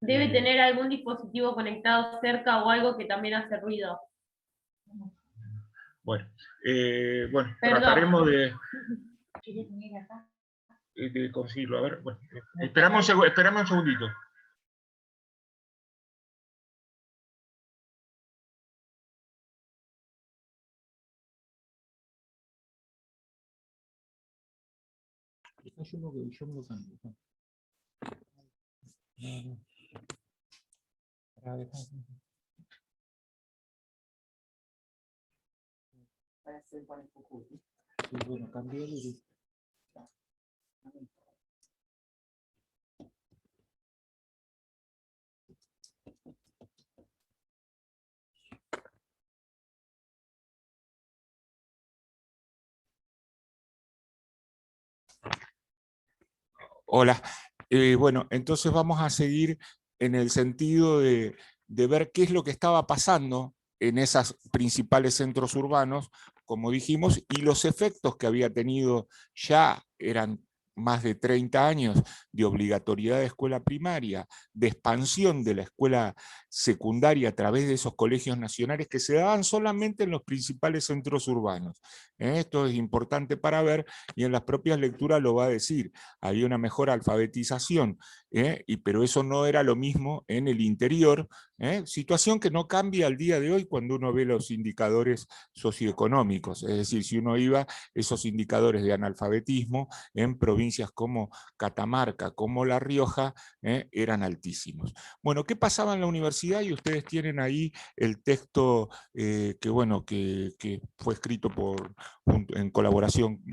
Debe tener algún dispositivo conectado cerca o algo que también hace ruido. Bueno, trataremos de conseguirlo. A ver, bueno, esperamos un segundito. Bueno, cambié el... Hola. Bueno, entonces vamos a seguir en el sentido de ver qué es lo que estaba pasando en esos principales centros urbanos, como dijimos, y los efectos que había tenido, ya eran más de 30 años de obligatoriedad de escuela primaria, de expansión de la escuela secundaria a través de esos colegios nacionales que se daban solamente en los principales centros urbanos. Esto es importante para ver, y en las propias lecturas lo va a decir. Había una mejor alfabetización, pero eso no era lo mismo en el interior, situación que no cambia al día de hoy cuando uno ve los indicadores socioeconómicos, es decir, si uno iba, esos indicadores de analfabetismo en provincias como Catamarca, como La Rioja, eran altísimos. Bueno, ¿qué pasaba en la universidad? Y ustedes tienen ahí el texto que fue escrito en colaboración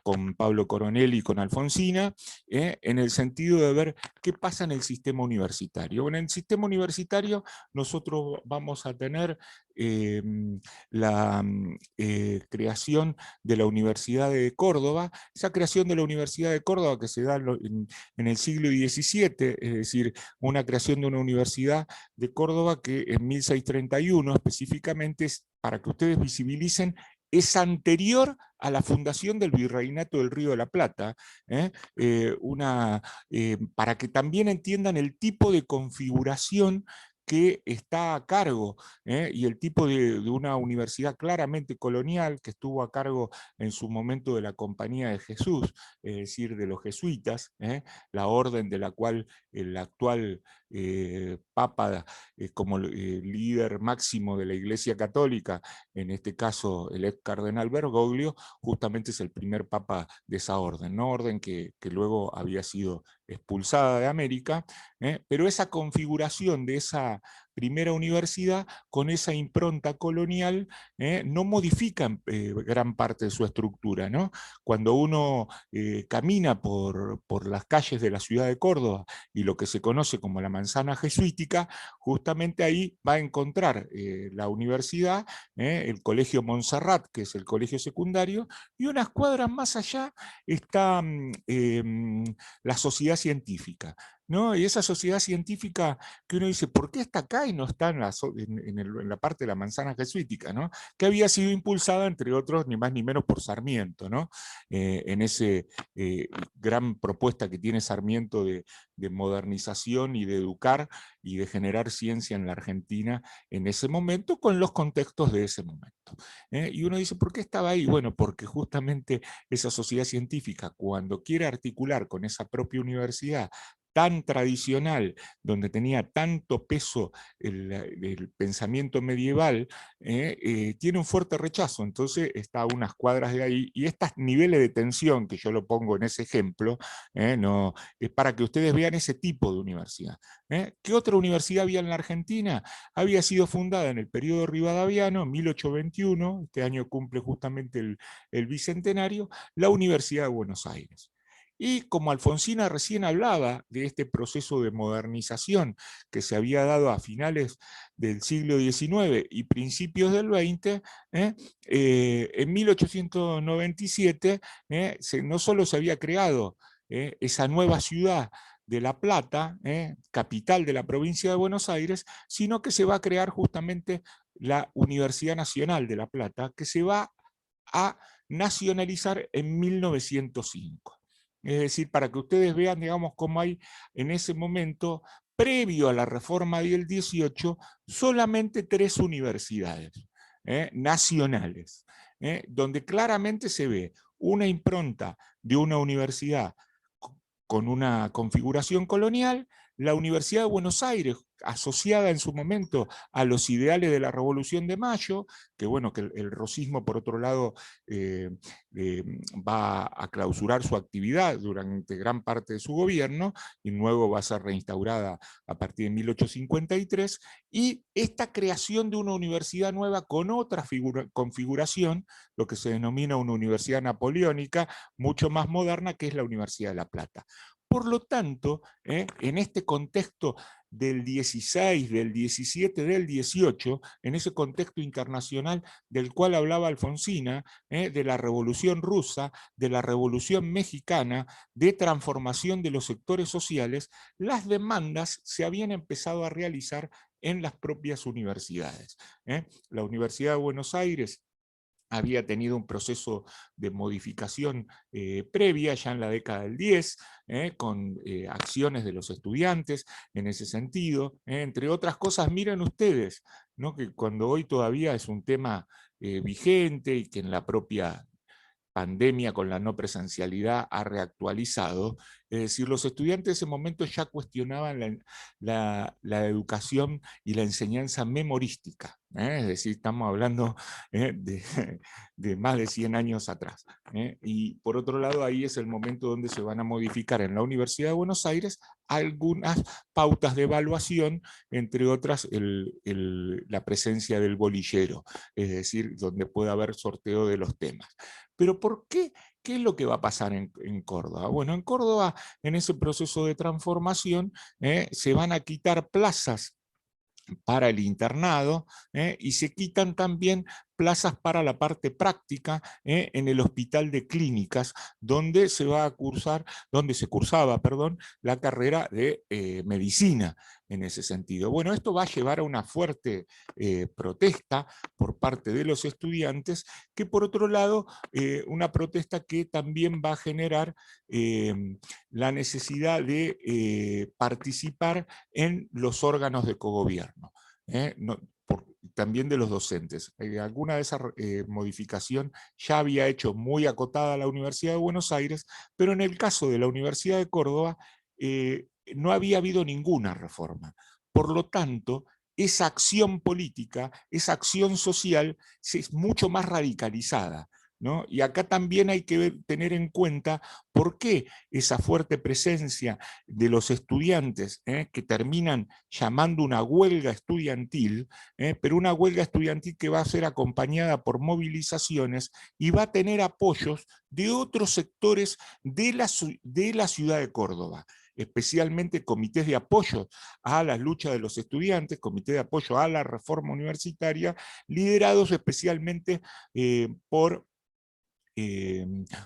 con Pablo Coronel y con Alfonsina, en el sentido de ver qué pasa en el sistema universitario. Bueno, en el sistema universitario nosotros vamos a tener la creación de la Universidad de Córdoba, esa creación de la Universidad de Córdoba que se da en el siglo XVII, es decir, una creación de una universidad de Córdoba que en 1631 específicamente, es para que ustedes visibilicen, es anterior a la fundación del Virreinato del Río de la Plata, para que también entiendan el tipo de configuración que está a cargo, y el tipo de una universidad claramente colonial que estuvo a cargo en su momento de la Compañía de Jesús, es decir, de los jesuitas, la orden de la cual el actual Papa, como líder máximo de la Iglesia Católica, en este caso el ex cardenal Bergoglio, justamente es el primer papa de esa orden, ¿no? Orden que luego había sido expulsada de América, pero esa configuración de esa primera universidad con esa impronta colonial no modifica gran parte de su estructura, ¿no? Cuando uno camina por las calles de la ciudad de Córdoba y lo que se conoce como la manzana jesuítica, justamente ahí va a encontrar la universidad, el Colegio Montserrat, que es el colegio secundario, y unas cuadras más allá está la sociedad científica, ¿no? Y esa sociedad científica que uno dice, ¿por qué está acá y no está en la parte de la manzana jesuítica, ¿no? Que había sido impulsada, entre otros, ni más ni menos por Sarmiento, ¿no? En ese gran propuesta que tiene Sarmiento de modernización y de educar y de generar ciencia en la Argentina en ese momento, con los contextos de ese momento. Y uno dice, ¿por qué estaba ahí? Bueno, porque justamente esa sociedad científica, cuando quiere articular con esa propia universidad tan tradicional, donde tenía tanto peso el pensamiento medieval, tiene un fuerte rechazo. Entonces está a unas cuadras de ahí, y estos niveles de tensión, que yo lo pongo en ese ejemplo, no, es para que ustedes vean ese tipo de universidad. ¿Qué otra universidad había en la Argentina? Había sido fundada en el periodo rivadaviano, 1821, este año cumple justamente el bicentenario, la Universidad de Buenos Aires. Y como Alfonsina recién hablaba de este proceso de modernización que se había dado a finales del siglo XIX y principios del XX, en 1897 no solo se había creado esa nueva ciudad de La Plata, capital de la provincia de Buenos Aires, sino que se va a crear justamente la Universidad Nacional de La Plata, que se va a nacionalizar en 1905. Es decir, para que ustedes vean, digamos, cómo hay en ese momento, previo a la reforma del 18, solamente 3 universidades nacionales, donde claramente se ve una impronta de una universidad con una configuración colonial, la Universidad de Buenos Aires, asociada en su momento a los ideales de la Revolución de Mayo, que bueno, que el rosismo por otro lado va a clausurar su actividad durante gran parte de su gobierno, y luego va a ser reinstaurada a partir de 1853, y esta creación de una universidad nueva con otra configuración, lo que se denomina una universidad napoleónica, mucho más moderna, que es la Universidad de La Plata. por lo tanto, en este contexto del 16, del 17, del 18, en ese contexto internacional del cual hablaba Alfonsina, de la Revolución Rusa, de la Revolución Mexicana, de transformación de los sectores sociales, las demandas se habían empezado a realizar en las propias universidades. La Universidad de Buenos Aires había tenido un proceso de modificación previa, ya en la década del 10, con acciones de los estudiantes en ese sentido. Entre otras cosas, miren ustedes, ¿no?, que cuando hoy todavía es un tema vigente y que en la propia pandemia con la no presencialidad ha reactualizado, es decir, los estudiantes en ese momento ya cuestionaban la educación y la enseñanza memorística, es decir, estamos hablando de más de 100 años atrás. Y por otro lado, ahí es el momento donde se van a modificar en la Universidad de Buenos Aires algunas pautas de evaluación, entre otras la presencia del bolillero, es decir, donde puede haber sorteo de los temas. Pero ¿por qué? ¿Qué es lo que va a pasar en Córdoba? Bueno, en Córdoba, en ese proceso de transformación, se van a quitar plazas para el internado, y se quitan también plazas para la parte práctica en el Hospital de Clínicas, donde se cursaba, la carrera de medicina en ese sentido. Bueno, esto va a llevar a una fuerte protesta por parte de los estudiantes, que por otro lado, una protesta que también va a generar la necesidad de participar en los órganos de cogobierno. También de los docentes. Alguna de esas modificación ya había hecho muy acotada la Universidad de Buenos Aires, pero en el caso de la Universidad de Córdoba no había habido ninguna reforma. Por lo tanto, esa acción política, esa acción social es mucho más radicalizada, ¿no? Y acá también hay que tener en cuenta por qué esa fuerte presencia de los estudiantes, que terminan llamando una huelga estudiantil, pero una huelga estudiantil que va a ser acompañada por movilizaciones y va a tener apoyos de otros sectores de la ciudad de Córdoba, especialmente comités de apoyo a las luchas de los estudiantes, comités de apoyo a la reforma universitaria, liderados especialmente por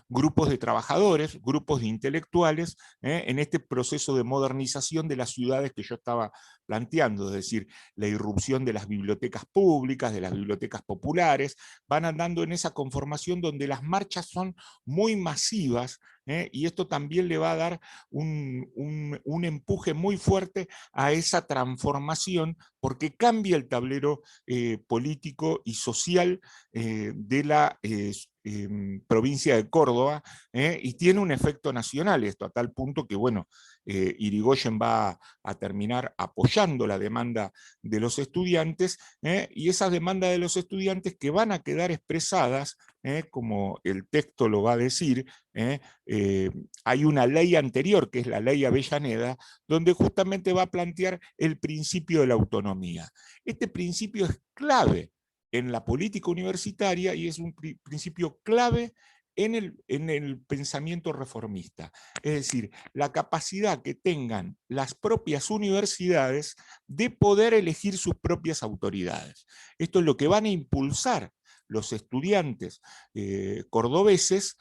grupos de trabajadores, grupos de intelectuales, en este proceso de modernización de las ciudades que yo estaba planteando, es decir, la irrupción de las bibliotecas públicas, de las bibliotecas populares, van andando en esa conformación donde las marchas son muy masivas, y esto también le va a dar un empuje muy fuerte a esa transformación, porque cambia el tablero político y social de la provincia de Córdoba, y tiene un efecto nacional esto, a tal punto que, bueno, Irigoyen va a terminar apoyando la demanda de los estudiantes, y esas demandas de los estudiantes que van a quedar expresadas, como el texto lo va a decir, hay una ley anterior, que es la ley Avellaneda, donde justamente va a plantear el principio de la autonomía. Este principio es clave en la política universitaria y es un principio clave en el pensamiento reformista. Es decir, la capacidad que tengan las propias universidades de poder elegir sus propias autoridades. Esto es lo que van a impulsar los estudiantes cordobeses,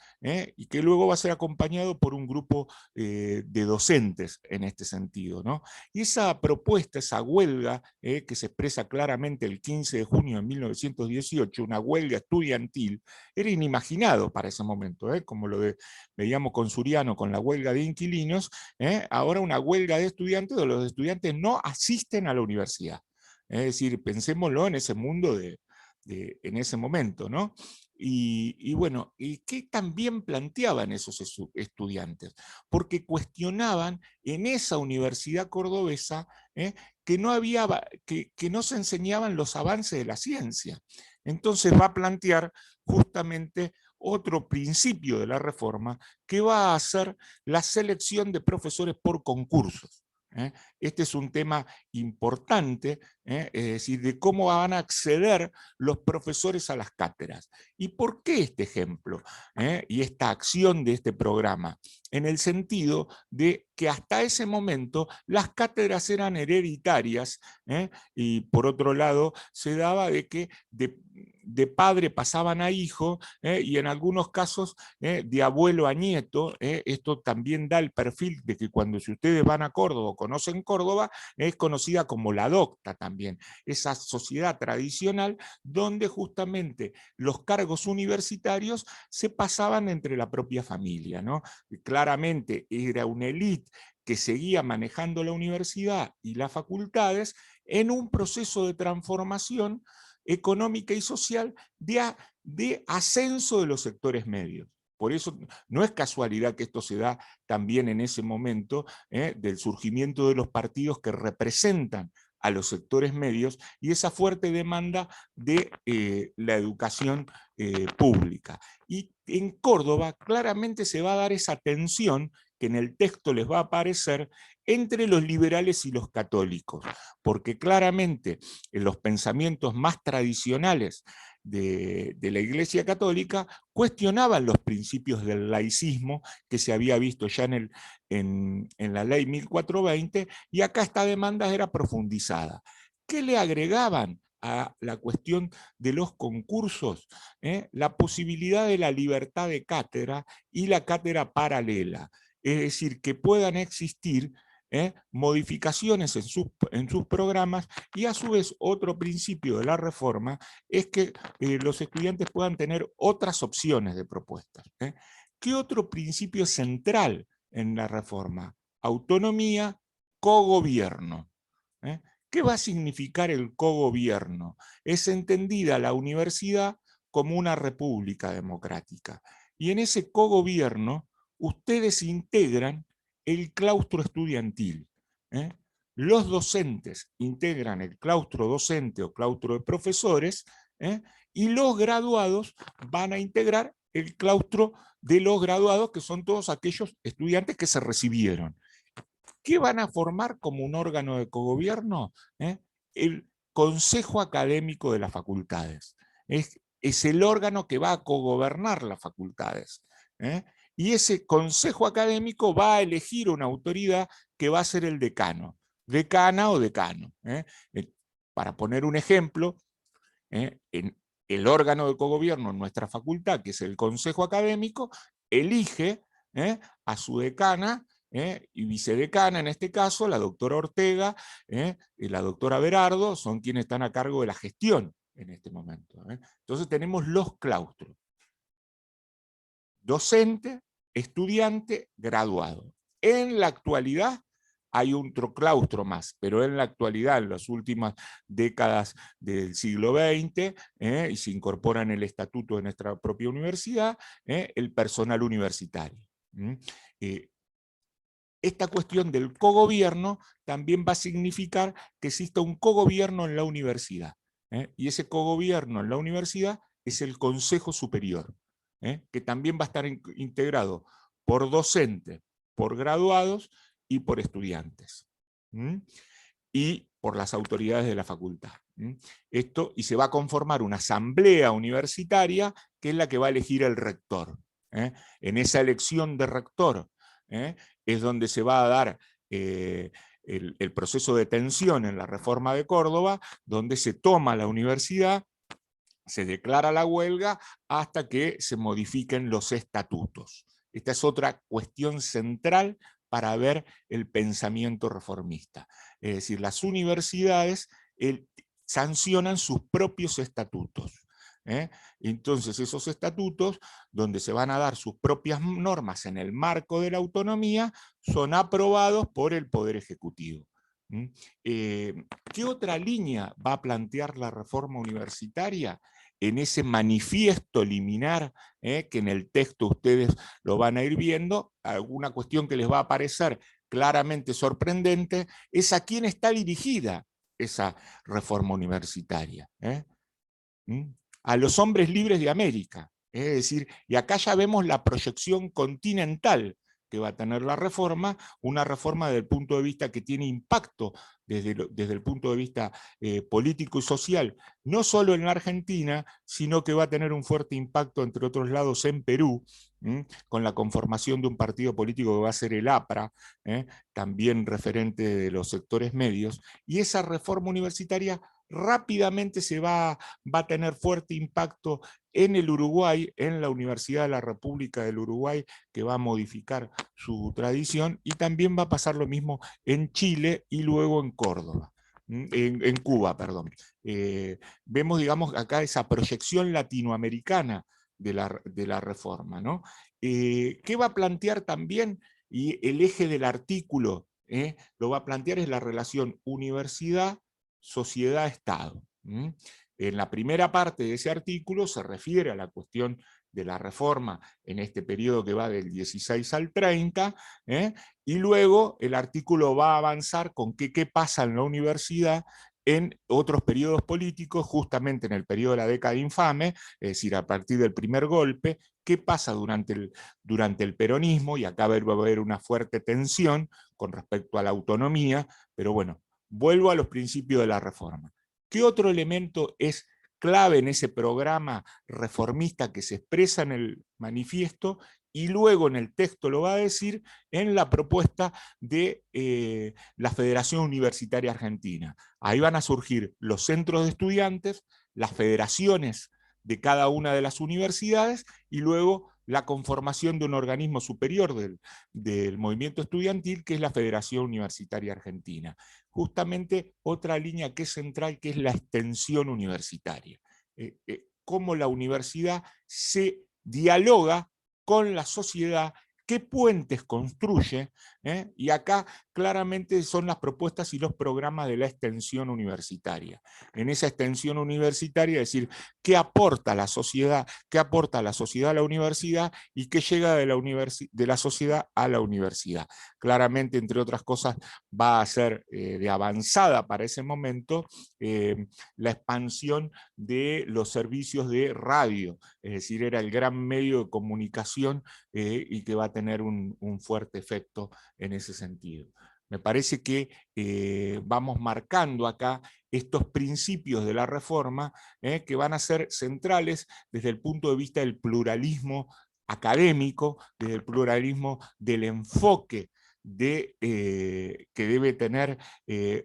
y que luego va a ser acompañado por un grupo de docentes en este sentido, ¿no? Y esa propuesta, esa huelga, que se expresa claramente el 15 de junio de 1918, una huelga estudiantil, era inimaginado para ese momento, como veíamos con Suriano, con la huelga de inquilinos, ahora una huelga de estudiantes, donde los estudiantes no asisten a la universidad. Es decir, pensémoslo en ese mundo en ese momento, ¿no? Y bueno, ¿y qué también planteaban esos estudiantes? Porque cuestionaban en esa universidad cordobesa que no se enseñaban los avances de la ciencia. Entonces va a plantear justamente otro principio de la reforma, que va a ser la selección de profesores por concursos. Este es un tema importante, es decir, de cómo van a acceder los profesores a las cátedras. ¿Y por qué este ejemplo y esta acción de este programa? En el sentido de que hasta ese momento las cátedras eran hereditarias, y por otro lado se daba de que de padre pasaban a hijo, y en algunos casos de abuelo a nieto. Esto también da el perfil de que cuando si ustedes van a Córdoba o conocen Córdoba, es conocida como la docta también, esa sociedad tradicional donde justamente los cargos universitarios se pasaban entre la propia familia, ¿no? Claramente era una élite que seguía manejando la universidad y las facultades en un proceso de transformación económica y social de ascenso de los sectores medios. Por eso no es casualidad que esto se da también en ese momento del surgimiento de los partidos que representan a los sectores medios y esa fuerte demanda de la educación pública. Y en Córdoba claramente se va a dar esa tensión que en el texto les va a aparecer entre los liberales y los católicos, porque claramente en los pensamientos más tradicionales de la Iglesia Católica cuestionaban los principios del laicismo que se había visto ya en la ley 1420, y acá esta demanda era profundizada. ¿Qué le agregaban a la cuestión de los concursos? La posibilidad de la libertad de cátedra y la cátedra paralela, es decir, que puedan existir modificaciones en sus programas, y a su vez otro principio de la reforma es que los estudiantes puedan tener otras opciones de propuestas. ¿Qué otro principio central en la reforma? Autonomía, cogobierno. ¿Qué va a significar el cogobierno? Es entendida la universidad como una república democrática, y en ese cogobierno ustedes integran el claustro estudiantil. Los docentes integran el claustro docente o claustro de profesores, y los graduados van a integrar el claustro de los graduados, que son todos aquellos estudiantes que se recibieron. ¿Qué van a formar como un órgano de cogobierno? El Consejo Académico de las Facultades. Es el órgano que va a cogobernar las facultades. Y ese consejo académico va a elegir una autoridad que va a ser el decano, decana o decano. Para poner un ejemplo, en el órgano de cogobierno en nuestra facultad, que es el consejo académico, elige a su decana y vicedecana, en este caso, la doctora Ortega y la doctora Berardo, son quienes están a cargo de la gestión en este momento. Entonces tenemos los claustros: docente, estudiante, graduado. En la actualidad hay otro claustro más, pero en la actualidad, en las últimas décadas del siglo XX, y se incorpora en el estatuto de nuestra propia universidad, el personal universitario. Esta cuestión del cogobierno también va a significar que exista un cogobierno en la universidad, y ese cogobierno en la universidad es el Consejo Superior, que también va a estar integrado por docentes, por graduados y por estudiantes, y por las autoridades de la facultad. Esto, y se va a conformar una asamblea universitaria que es la que va a elegir el rector. En esa elección de rector es donde se va a dar el proceso de tensión en la reforma de Córdoba, donde se toma la universidad, se declara la huelga hasta que se modifiquen los estatutos. Esta es otra cuestión central para ver el pensamiento reformista. Es decir, las universidades sancionan sus propios estatutos. Entonces esos estatutos, donde se van a dar sus propias normas en el marco de la autonomía, son aprobados por el Poder Ejecutivo. ¿Qué otra línea va a plantear la reforma universitaria? En ese manifiesto liminar, que en el texto ustedes lo van a ir viendo, alguna cuestión que les va a parecer claramente sorprendente es a quién está dirigida esa reforma universitaria. A los hombres libres de América. Es decir, y acá ya vemos la proyección continental que va a tener la reforma, una reforma desde el punto de vista que tiene impacto desde el punto de vista político y social, no solo en la Argentina, sino que va a tener un fuerte impacto, entre otros lados, en Perú, con la conformación de un partido político que va a ser el APRA, también referente de los sectores medios, y esa reforma universitaria rápidamente va a tener fuerte impacto en el Uruguay, en la Universidad de la República del Uruguay, que va a modificar su tradición, y también va a pasar lo mismo en Chile y luego en Córdoba, en Cuba, perdón. Vemos, digamos, acá esa proyección latinoamericana de la reforma, ¿no? ¿Qué va a plantear también? Y el eje del artículo lo va a plantear es la relación universidad, sociedad, Estado. En la primera parte de ese artículo se refiere a la cuestión de la reforma en este periodo que va del 16 al 30, y luego el artículo va a avanzar con qué pasa en la universidad en otros periodos políticos, justamente en el periodo de la década infame, es decir, a partir del primer golpe, qué pasa durante el peronismo, y acá va a haber una fuerte tensión con respecto a la autonomía, pero bueno, vuelvo a los principios de la reforma. ¿Qué otro elemento es clave en ese programa reformista que se expresa en el manifiesto y luego en el texto lo va a decir en la propuesta de la Federación Universitaria Argentina? Ahí van a surgir los centros de estudiantes, las federaciones de cada una de las universidades y luego la conformación de un organismo superior del movimiento estudiantil, que es la Federación Universitaria Argentina. Justamente otra línea que es central, que es la extensión universitaria. Cómo la universidad se dialoga con la sociedad, qué puentes construye, y acá claramente son las propuestas y los programas de la extensión universitaria. En esa extensión universitaria, es decir, qué aporta la sociedad, a la universidad y qué llega de la sociedad a la universidad. Claramente, entre otras cosas, va a ser de avanzada para ese momento la expansión de los servicios de radio, es decir, era el gran medio de comunicación y que va a tener un fuerte efecto en ese sentido. Me parece que vamos marcando acá estos principios de la reforma que van a ser centrales desde el punto de vista del pluralismo académico, desde el pluralismo del enfoque que debe tener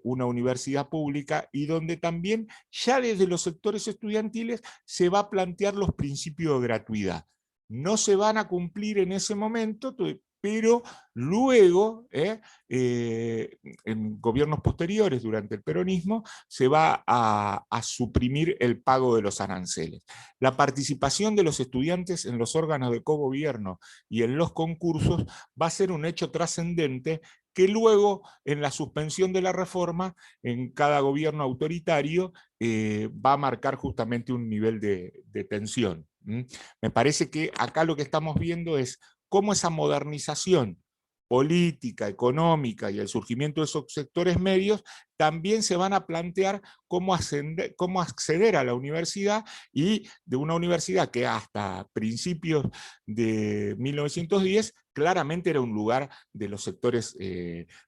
una universidad pública, y donde también ya desde los sectores estudiantiles se va a plantear los principios de gratuidad. No se van a cumplir en ese momento, pero luego, en gobiernos posteriores, durante el peronismo, se va a suprimir el pago de los aranceles. La participación de los estudiantes en los órganos de cogobierno y en los concursos va a ser un hecho trascendente que luego, en la suspensión de la reforma, en cada gobierno autoritario, va a marcar justamente un nivel de tensión. Me parece que acá lo que estamos viendo es cómo esa modernización política, económica y el surgimiento de esos sectores medios también se van a plantear cómo acceder a la universidad, y de una universidad que hasta principios de 1910 claramente era un lugar de los sectores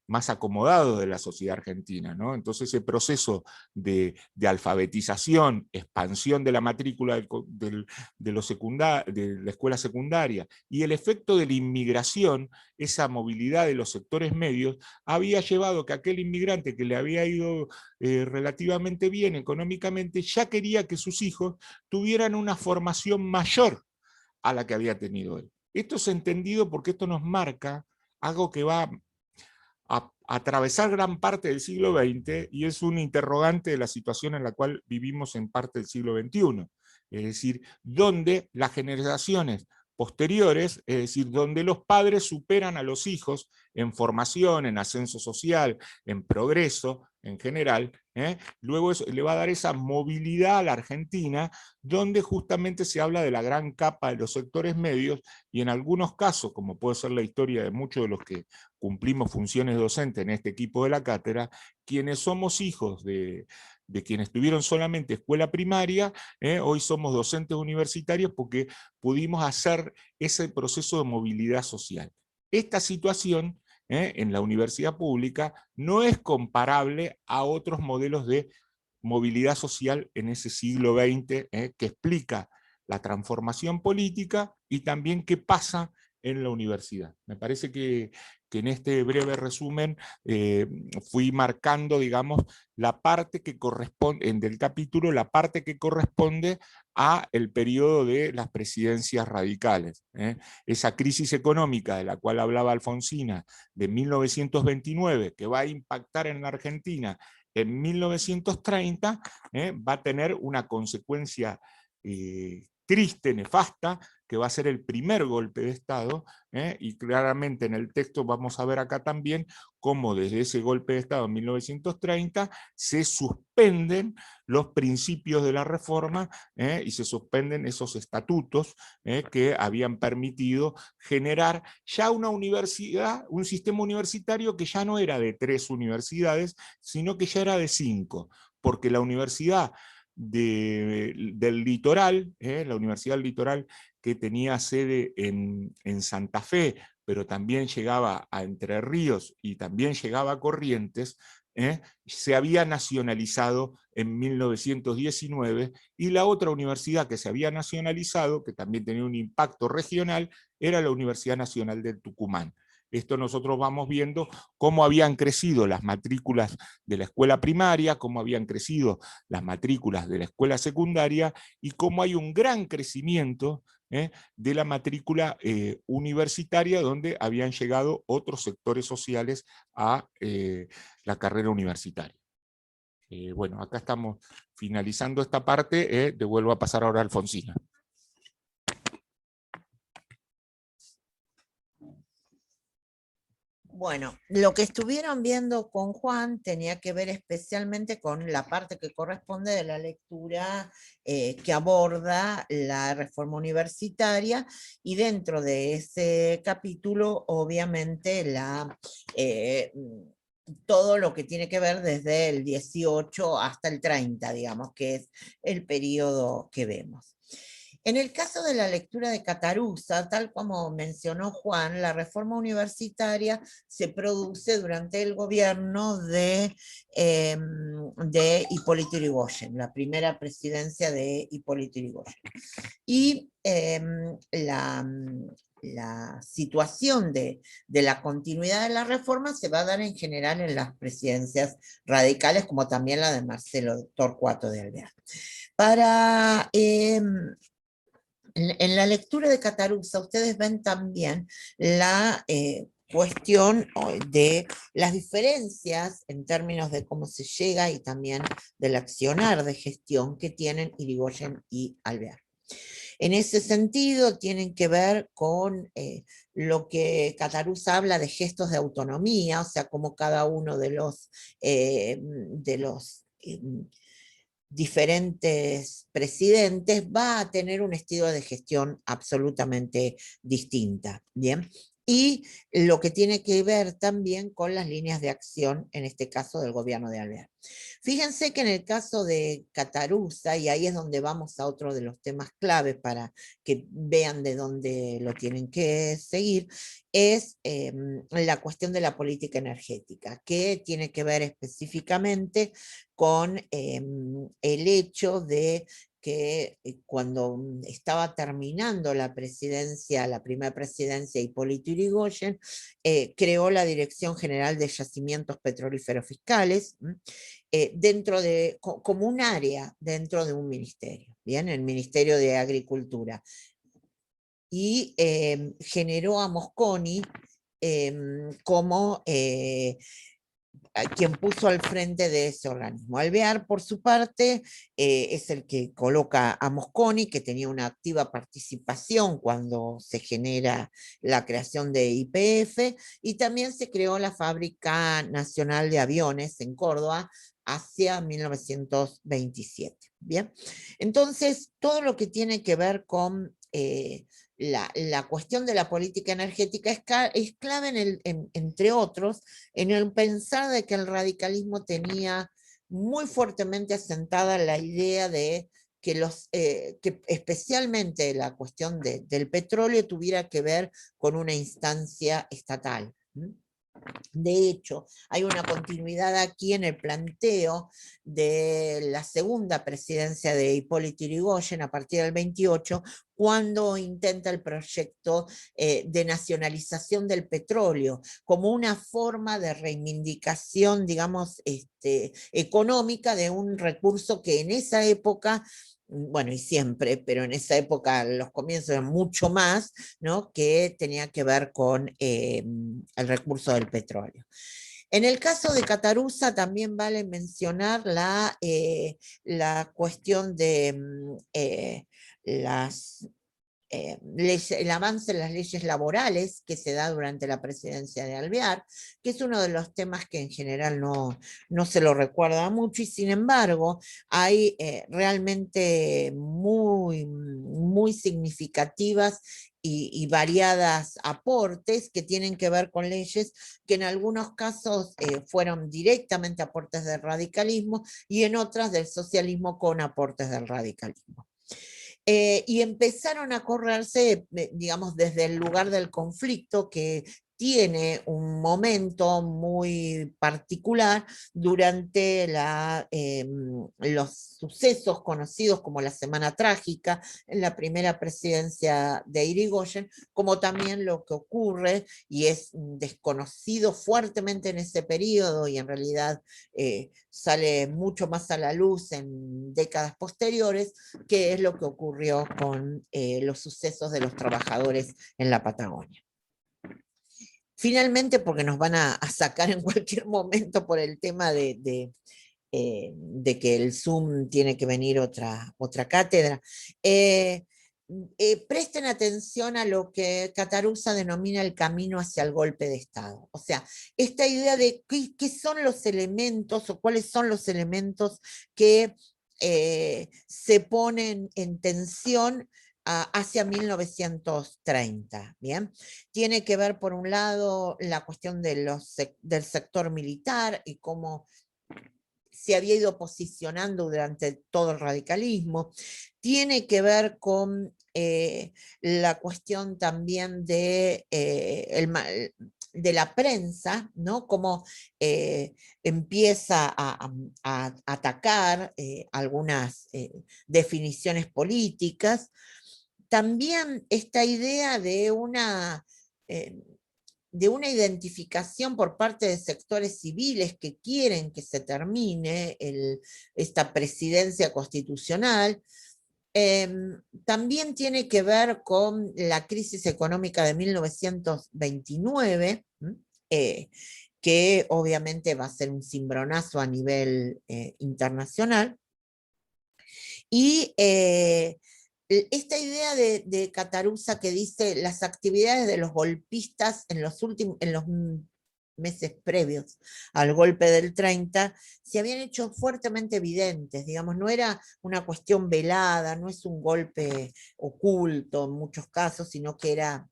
más acomodados de la sociedad argentina, ¿no? Entonces ese proceso de alfabetización, expansión de la matrícula de la escuela secundaria y el efecto de la inmigración, esa movilidad de los sectores medios, había llevado que aquel inmigrante que le había ido relativamente bien económicamente, ya quería que sus hijos tuvieran una formación mayor a la que había tenido él. Esto es entendido porque esto nos marca algo que va a atravesar gran parte del siglo XX y es un interrogante de la situación en la cual vivimos en parte del siglo XXI. Es decir, donde las generaciones posteriores, es decir, donde los padres superan a los hijos en formación, en ascenso social, en progreso en general, luego eso le va a dar esa movilidad a la Argentina, donde justamente se habla de la gran capa de los sectores medios, y en algunos casos, como puede ser la historia de muchos de los que cumplimos funciones docentes en este equipo de la cátedra, quienes somos hijos de quienes tuvieron solamente escuela primaria, hoy somos docentes universitarios porque pudimos hacer ese proceso de movilidad social. esta situación en la universidad pública no es comparable a otros modelos de movilidad social en ese siglo XX, que explica la transformación política y también qué pasa en la universidad. Me parece que en este breve resumen fui marcando, digamos, la parte que corresponde, del capítulo, la parte que corresponde a el periodo de las presidencias radicales. Esa crisis económica de la cual hablaba Alfonsina, de 1929, que va a impactar en la Argentina en 1930, va a tener una consecuencia triste, nefasta, que va a ser el primer golpe de Estado, y claramente en el texto vamos a ver acá también cómo desde ese golpe de Estado en 1930 se suspenden los principios de la reforma y se suspenden esos estatutos que habían permitido generar ya una universidad, un sistema universitario que ya no era de 3 universidades, sino que ya era de 5, porque la universidad del litoral, la Universidad del Litoral, que tenía sede en Santa Fe, pero también llegaba a Entre Ríos y también llegaba a Corrientes, se había nacionalizado en 1919, y la otra universidad que se había nacionalizado, que también tenía un impacto regional, era la Universidad Nacional del Tucumán. Esto nosotros vamos viendo cómo habían crecido las matrículas de la escuela primaria, cómo habían crecido las matrículas de la escuela secundaria, y cómo hay un gran crecimiento de la matrícula universitaria, donde habían llegado otros sectores sociales a la carrera universitaria. Bueno, acá estamos finalizando esta parte, devuelvo a pasar ahora a Alfonsina. Bueno, lo que estuvieron viendo con Juan tenía que ver especialmente con la parte que corresponde de la lectura que aborda la reforma universitaria, y dentro de ese capítulo, obviamente, todo lo que tiene que ver desde el 18 hasta el 30, digamos, que es el periodo que vemos. En el caso de la lectura de Cataruzza, tal como mencionó Juan, la reforma universitaria se produce durante el gobierno de Hipólito Yrigoyen, la primera presidencia de Hipólito Yrigoyen. Y la situación de la continuidad de la reforma se va a dar en general en las presidencias radicales, como también la de Marcelo Torcuato de Alvear. En la lectura de Cataruzza ustedes ven también la cuestión de las diferencias en términos de cómo se llega y también del accionar de gestión que tienen Yrigoyen y Alvear. En ese sentido tienen que ver con lo que Cataruzza habla de gestos de autonomía, o sea, como cada uno de los diferentes presidentes va a tener un estilo de gestión absolutamente distinta, ¿bien? Y lo que tiene que ver también con las líneas de acción, en este caso del gobierno de Alvear. Fíjense que en el caso de Cataruzza, y ahí es donde vamos a otro de los temas claves para que vean de dónde lo tienen que seguir, es la cuestión de la política energética, que tiene que ver específicamente con el hecho de que cuando estaba terminando la presidencia, la primera presidencia, Hipólito Yrigoyen, creó la Dirección General de Yacimientos Petrolíferos Fiscales, dentro de, como un área dentro de un ministerio, ¿bien? El Ministerio de Agricultura. Y generó a Mosconi como quien puso al frente de ese organismo. Alvear, por su parte, es el que coloca a Mosconi, que tenía una activa participación cuando se genera la creación de YPF, y también se creó la Fábrica Nacional de Aviones en Córdoba hacia 1927. Bien, entonces todo lo que tiene que ver con la cuestión de la política energética es clave, entre otros, en el pensar de que el radicalismo tenía muy fuertemente asentada la idea de que especialmente la cuestión del petróleo tuviera que ver con una instancia estatal. De hecho, hay una continuidad aquí en el planteo de la segunda presidencia de Hipólito Yrigoyen a partir del 28, cuando intenta el proyecto de nacionalización del petróleo como una forma de reivindicación, digamos, económica de un recurso que en esa época, bueno, y siempre, pero en esa época los comienzos eran mucho más, ¿no?, que tenía que ver con el recurso del petróleo. En el caso de Catarusa también vale mencionar la cuestión de el avance en las leyes laborales que se da durante la presidencia de Alvear, que es uno de los temas que en general no se lo recuerda mucho, y sin embargo hay realmente muy, muy significativas y variadas aportes que tienen que ver con leyes que en algunos casos fueron directamente aportes del radicalismo y en otras del socialismo con aportes del radicalismo. Y empezaron a correrse, digamos, desde el lugar del conflicto, que tiene un momento muy particular durante los sucesos conocidos como la Semana Trágica, en la primera presidencia de Irigoyen, como también lo que ocurre, y es desconocido fuertemente en ese periodo, y en realidad sale mucho más a la luz en décadas posteriores, que es lo que ocurrió con los sucesos de los trabajadores en la Patagonia. Finalmente, porque nos van a sacar en cualquier momento por el tema de que el Zoom tiene que venir otra cátedra, presten atención a lo que Catarusa denomina el camino hacia el golpe de Estado. O sea, esta idea de qué son los elementos o cuáles son los elementos que se ponen en tensión hacia 1930, ¿bien? Tiene que ver, por un lado, la cuestión del sector militar y cómo se había ido posicionando durante todo el radicalismo. Tiene que ver con la cuestión también de la prensa, ¿no? Cómo empieza a atacar algunas definiciones políticas. También esta idea de una identificación por parte de sectores civiles que quieren que se termine esta presidencia constitucional. También tiene que ver con la crisis económica de 1929, que obviamente va a ser un cimbronazo a nivel internacional. Y esta idea de Catarusa que dice las actividades de los golpistas en los meses previos al golpe del 30 se habían hecho fuertemente evidentes, digamos, no era una cuestión velada, no es un golpe oculto en muchos casos, sino que era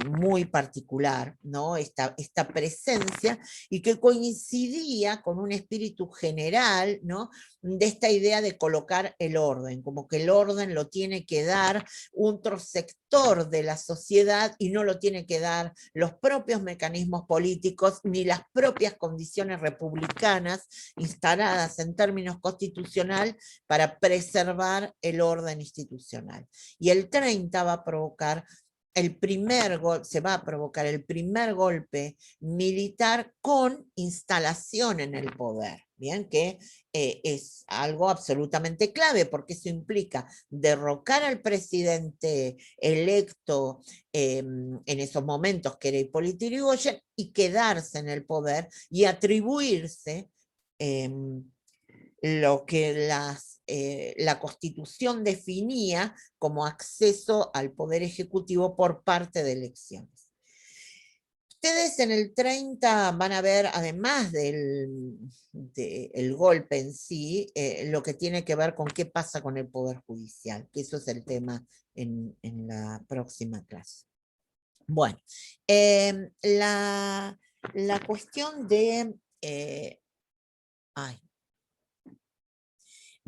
muy particular, ¿no? Esta presencia, y que coincidía con un espíritu general, ¿no?, de esta idea de colocar el orden, como que el orden lo tiene que dar otro sector de la sociedad y no lo tiene que dar los propios mecanismos políticos ni las propias condiciones republicanas instaladas en términos constitucional para preservar el orden institucional. Y el 30 va a provocar se va a provocar el primer golpe militar con instalación en el poder, ¿bien? Que es algo absolutamente clave, porque eso implica derrocar al presidente electo en esos momentos, que era Hipólito Yrigoyen, y quedarse en el poder y atribuirse lo que la Constitución definía como acceso al poder ejecutivo por parte de elecciones. Ustedes en el 30 van a ver, además del golpe en sí, lo que tiene que ver con qué pasa con el Poder Judicial, que eso es el tema en la próxima clase. Bueno, la cuestión de...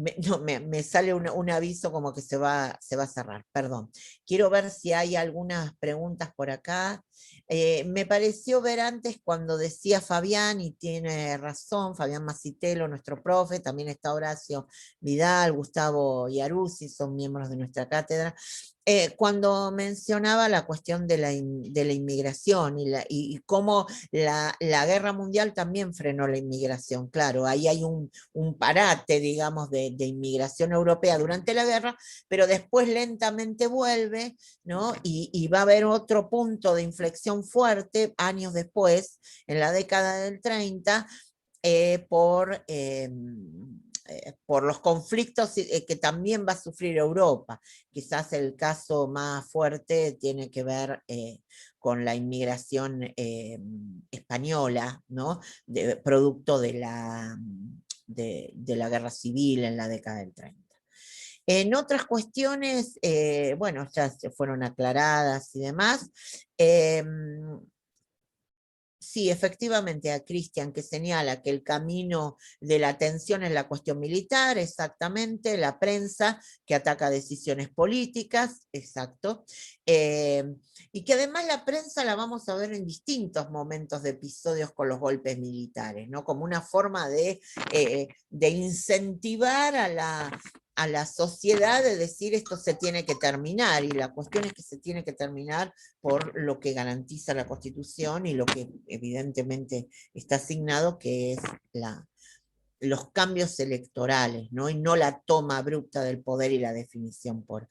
me sale un aviso como que se va a cerrar, perdón. Quiero ver si hay algunas preguntas por acá. Me pareció ver antes cuando decía Fabián, y tiene razón, Fabián Macitelo, nuestro profe, también está Horacio Vidal, Gustavo Iaruzzi, son miembros de nuestra cátedra, cuando mencionaba la cuestión de la inmigración y cómo la guerra mundial también frenó la inmigración. Claro, ahí hay un parate, digamos, de inmigración europea durante la guerra, pero después lentamente vuelve, ¿no? Y va a haber otro punto de inflexión fuerte años después, en la década del 30, por los conflictos que también va a sufrir Europa. Quizás el caso más fuerte tiene que ver con la inmigración española, ¿no? Producto de la guerra civil en la década del 30. En otras cuestiones, bueno, ya se fueron aclaradas y demás. Sí, efectivamente, a Cristian, que señala que el camino de la atención es la cuestión militar, exactamente, la prensa que ataca decisiones políticas, exacto, y que además la prensa la vamos a ver en distintos momentos de episodios con los golpes militares, ¿no? Como una forma de incentivar a la sociedad de decir esto se tiene que terminar, y la cuestión es que se tiene que terminar por lo que garantiza la Constitución y lo que evidentemente está asignado, que es los cambios electorales, ¿no? Y no la toma abrupta del poder y la definición por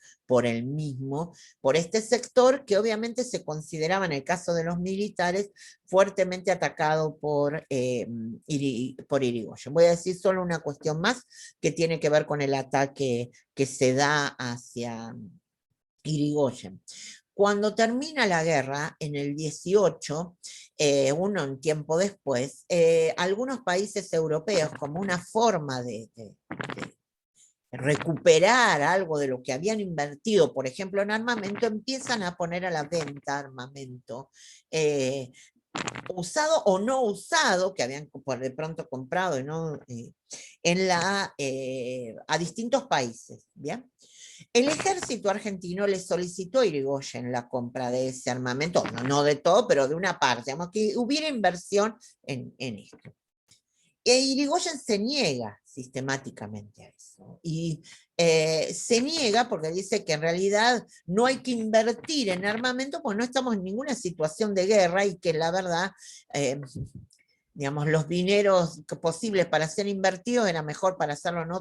el mismo, por este sector que obviamente se consideraba, en el caso de los militares, fuertemente atacado por Irigoyen. Voy a decir solo una cuestión más que tiene que ver con el ataque que se da hacia Irigoyen. Cuando termina la guerra, en el 18, un tiempo después, algunos países europeos, como una forma de recuperar algo de lo que habían invertido, por ejemplo, en armamento, empiezan a poner a la venta armamento usado o no usado, que habían de pronto comprado y no, a distintos países, ¿bien? El ejército argentino le solicitó a Irigoyen la compra de ese armamento, no de todo, pero de una parte, digamos, que hubiera inversión en esto. E Irigoyen se niega sistemáticamente a eso. Y se niega porque dice que en realidad no hay que invertir en armamento porque no estamos en ninguna situación de guerra, y que la verdad, digamos, los dineros posibles para ser invertidos era mejor para hacerlo en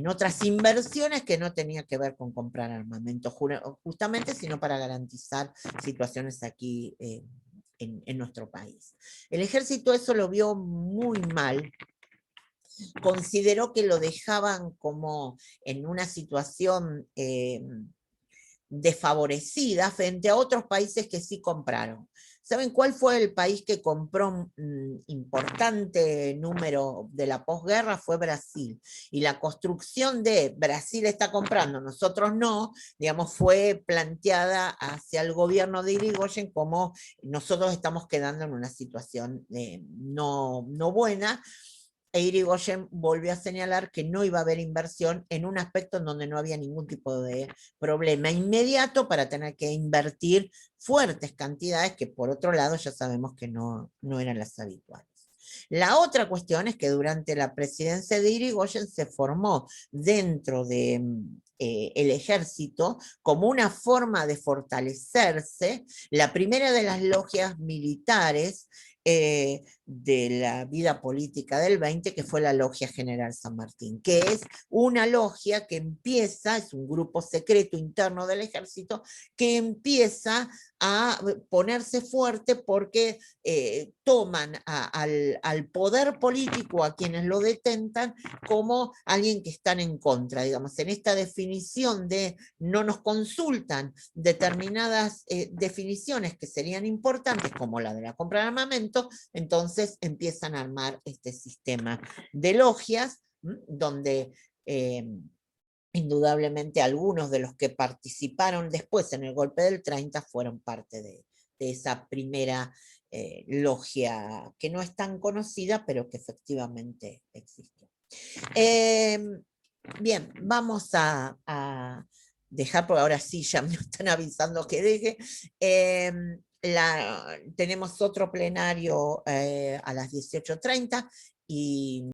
otras inversiones que no tenía que ver con comprar armamento justamente, sino para garantizar situaciones aquí en nuestro país. El ejército eso lo vio muy mal, consideró que lo dejaban como en una situación desfavorecida frente a otros países que sí compraron. ¿Saben cuál fue el país que compró un importante número de la posguerra? Fue Brasil. Y la construcción de Brasil está comprando, nosotros no, digamos, fue planteada hacia el gobierno de Irigoyen como nosotros estamos quedando en una situación no buena. E Irigoyen volvió a señalar que no iba a haber inversión en un aspecto en donde no había ningún tipo de problema inmediato para tener que invertir fuertes cantidades que por otro lado ya sabemos que no eran las habituales. La otra cuestión es que durante la presidencia de Irigoyen se formó dentro de el ejército como una forma de fortalecerse la primera de las logias militares de la vida política del 20, que fue la Logia General San Martín, que es una logia que empieza, es un grupo secreto interno del ejército, que empieza a ponerse fuerte porque toman al poder político, a quienes lo detentan, como alguien que están en contra, digamos, en esta definición de no nos consultan determinadas definiciones que serían importantes, como la de la compra de armamento, entonces empiezan a armar este sistema de logias, donde indudablemente algunos de los que participaron después en el golpe del 30 fueron parte de esa primera logia que no es tan conocida, pero que efectivamente existió. Bien, vamos a dejar, porque ahora sí ya me están avisando que deje. Tenemos otro plenario a las 18:30 y